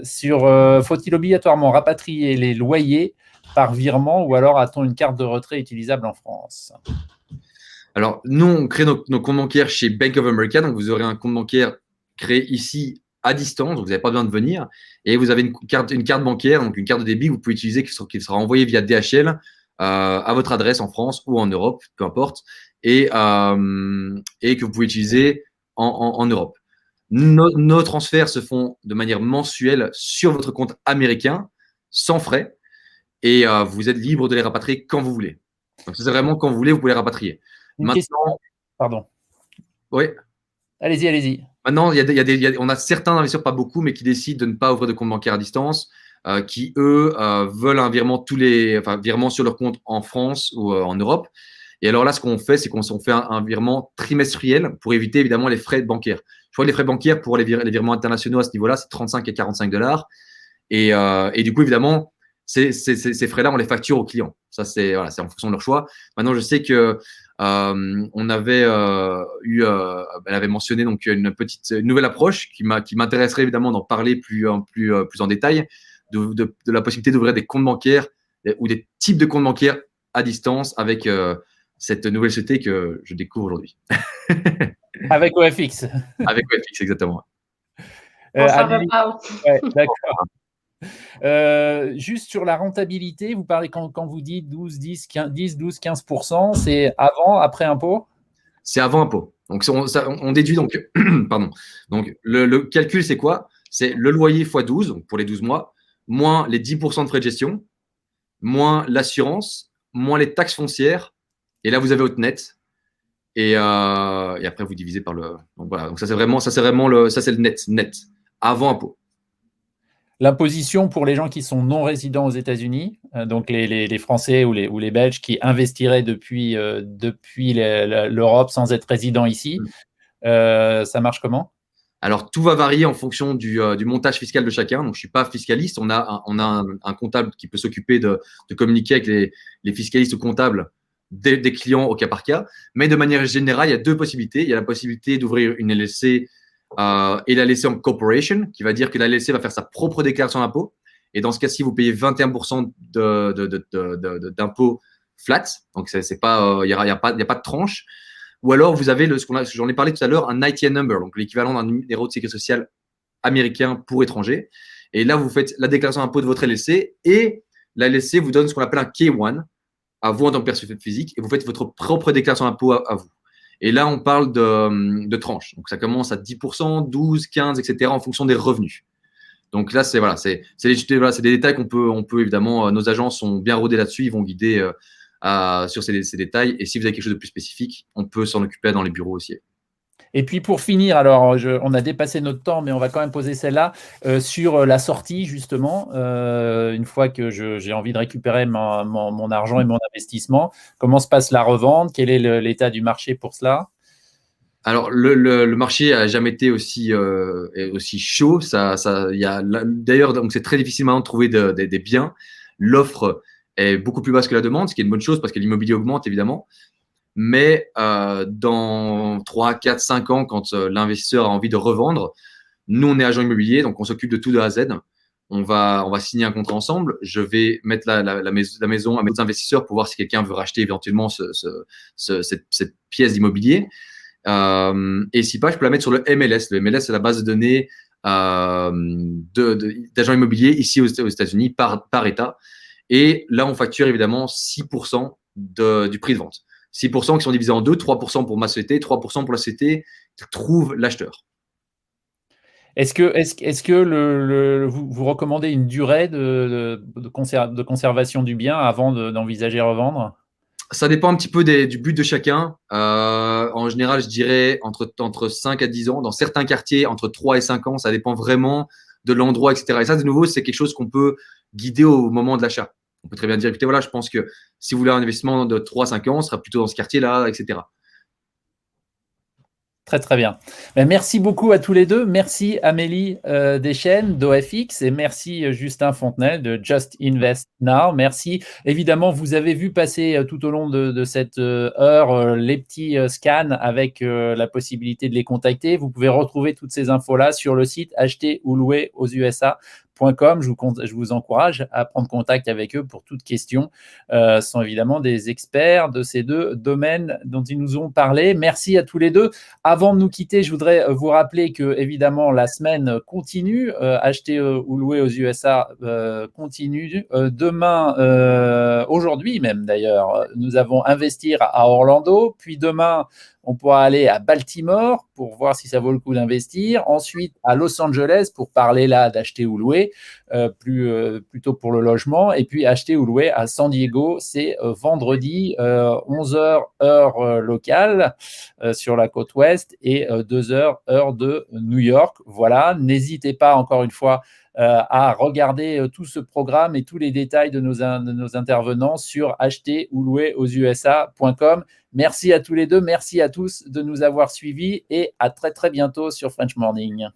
sur faut-il obligatoirement rapatrier les loyers par virement ou alors a-t-on une carte de retrait utilisable en France? Alors, nous, on crée nos comptes bancaires chez Bank of America. Donc, vous aurez un compte bancaire créé ici à distance. Donc, vous n'avez pas besoin de venir. Et vous avez une carte bancaire, donc une carte de débit que vous pouvez utiliser qui sera envoyée via DHL à votre adresse en France ou en Europe, peu importe, et que vous pouvez utiliser en Europe. Nos transferts se font de manière mensuelle sur votre compte américain, sans frais, et vous êtes libre de les rapatrier quand vous voulez. Donc, c'est vraiment quand vous voulez, vous pouvez les rapatrier. Maintenant, pardon. Oui. Allez-y. Maintenant, on a certains investisseurs, pas beaucoup, mais qui décident de ne pas ouvrir de compte bancaire à distance, qui, eux, veulent un virement virement sur leur compte en France ou en Europe. Et alors là, ce qu'on fait, c'est qu'on fait un virement trimestriel pour éviter évidemment les frais bancaires. Je crois que les frais bancaires pour les virements internationaux à ce niveau-là, c'est 35 et 45 dollars. Et du coup, évidemment, ces frais-là, on les facture aux clients. Ça, c'est en fonction de leur choix. Maintenant, je sais que on avait elle avait mentionné donc une nouvelle approche qui m'intéresserait évidemment d'en parler plus en détail, de la possibilité d'ouvrir des comptes bancaires ou des types de comptes bancaires à distance avec cette nouvelle société que je découvre aujourd'hui. Avec OFX. Avec OFX, exactement. On s'en reparle. Ouais, d'accord. Juste sur la rentabilité, vous parlez quand vous dites 12, 15%, c'est avant, après impôt? C'est avant impôt. Donc, on déduit donc, pardon. Donc, le calcul, c'est quoi? C'est le loyer x 12, donc pour les 12 mois, moins les 10% de frais de gestion, moins l'assurance, moins les taxes foncières. Et là, vous avez votre net. Et après, vous divisez par le. Donc voilà. Donc ça, c'est vraiment le net, avant impôt. L'imposition pour les gens qui sont non résidents aux États-Unis, donc les Français ou les Belges qui investiraient depuis l'Europe sans être résidents ici, ça marche comment? Alors, tout va varier en fonction du montage fiscal de chacun. Donc, je ne suis pas fiscaliste. On a un comptable qui peut s'occuper de communiquer avec les fiscalistes ou comptables des clients au cas par cas. Mais de manière générale, il y a deux possibilités. Il y a la possibilité d'ouvrir une LLC et la laisser en corporation, qui va dire que la LLC va faire sa propre déclaration d'impôt. Et dans ce cas-ci, vous payez 21% d'impôt flat. Donc, il n'y a pas de tranche. Ou alors, vous avez j'en ai parlé tout à l'heure, un ITN number, donc l'équivalent d'un numéro de sécurité sociale américain pour étrangers. Et là, vous faites la déclaration d'impôt de votre LLC et la LLC vous donne ce qu'on appelle un K1 à vous en tant que personne physique et vous faites votre propre déclaration d'impôt à vous. Et là, on parle de tranches. Donc, ça commence à 10%, 12, 15, etc. en fonction des revenus. Donc là, c'est des détails on peut évidemment, nos agents sont bien rodés là-dessus, ils vont guider sur ces détails. Et si vous avez quelque chose de plus spécifique, on peut s'en occuper dans les bureaux aussi. Et puis pour finir, alors on a dépassé notre temps, mais on va quand même poser celle-là sur la sortie justement. Une fois que j'ai envie de récupérer mon argent et mon investissement, comment se passe la revente? Quel est l'état du marché pour cela? Alors, le marché a jamais été aussi chaud. D'ailleurs, donc c'est très difficile maintenant de trouver des biens. L'offre est beaucoup plus basse que la demande, ce qui est une bonne chose parce que l'immobilier augmente évidemment. Mais dans 3, 4, 5 ans, quand l'investisseur a envie de revendre, nous, on est agent immobilier, donc on s'occupe de tout de A à Z. On va signer un contrat ensemble. Je vais mettre la maison à mes investisseurs pour voir si quelqu'un veut racheter éventuellement cette pièce d'immobilier. Et si pas, je peux la mettre sur le MLS. Le MLS, c'est la base de données d'agents immobiliers ici aux États-Unis par État. Et là, on facture évidemment 6% du prix de vente. 6% qui sont divisés en deux, 3% pour ma société, 3% pour la société qui trouve l'acheteur. Est-ce que vous recommandez une durée de conservation du bien avant d'envisager revendre? Ça dépend un petit peu du but de chacun. En général, je dirais entre 5 à 10 ans. Dans certains quartiers, entre 3 et 5 ans. Ça dépend vraiment de l'endroit, etc. Et ça, de nouveau, c'est quelque chose qu'on peut guider au moment de l'achat. On peut très bien dire, écoutez, voilà, je pense que si vous voulez un investissement de 3 à 5 ans, on sera plutôt dans ce quartier-là, etc. Très, très bien. Merci beaucoup à tous les deux. Merci Amélie Deschênes d'OFX et merci Justin Fontenelle de Just Invest Now. Merci. Évidemment, vous avez vu passer tout au long de cette heure les petits scans avec la possibilité de les contacter. Vous pouvez retrouver toutes ces infos-là sur le site acheter ou louer aux USA.com. Je vous encourage à prendre contact avec eux pour toute question. Ce sont évidemment des experts de ces deux domaines dont ils nous ont parlé. Merci à tous les deux. Avant de nous quitter, je voudrais vous rappeler que évidemment la semaine continue. Acheter ou louer aux USA continue. Demain, aujourd'hui même d'ailleurs, nous avons Investir à Orlando. Puis demain, on pourra aller à Baltimore pour voir si ça vaut le coup d'investir. Ensuite, à Los Angeles pour parler là d'acheter ou louer, plutôt pour le logement. Et puis, acheter ou louer à San Diego, c'est vendredi, 11h heure locale sur la côte ouest et 2h heure de New York. Voilà, n'hésitez pas encore une fois à regarder tout ce programme et tous les détails de nos intervenants sur acheter ou louer aux USA.com. Merci à tous les deux, merci à tous de nous avoir suivis et à très très bientôt sur French Morning.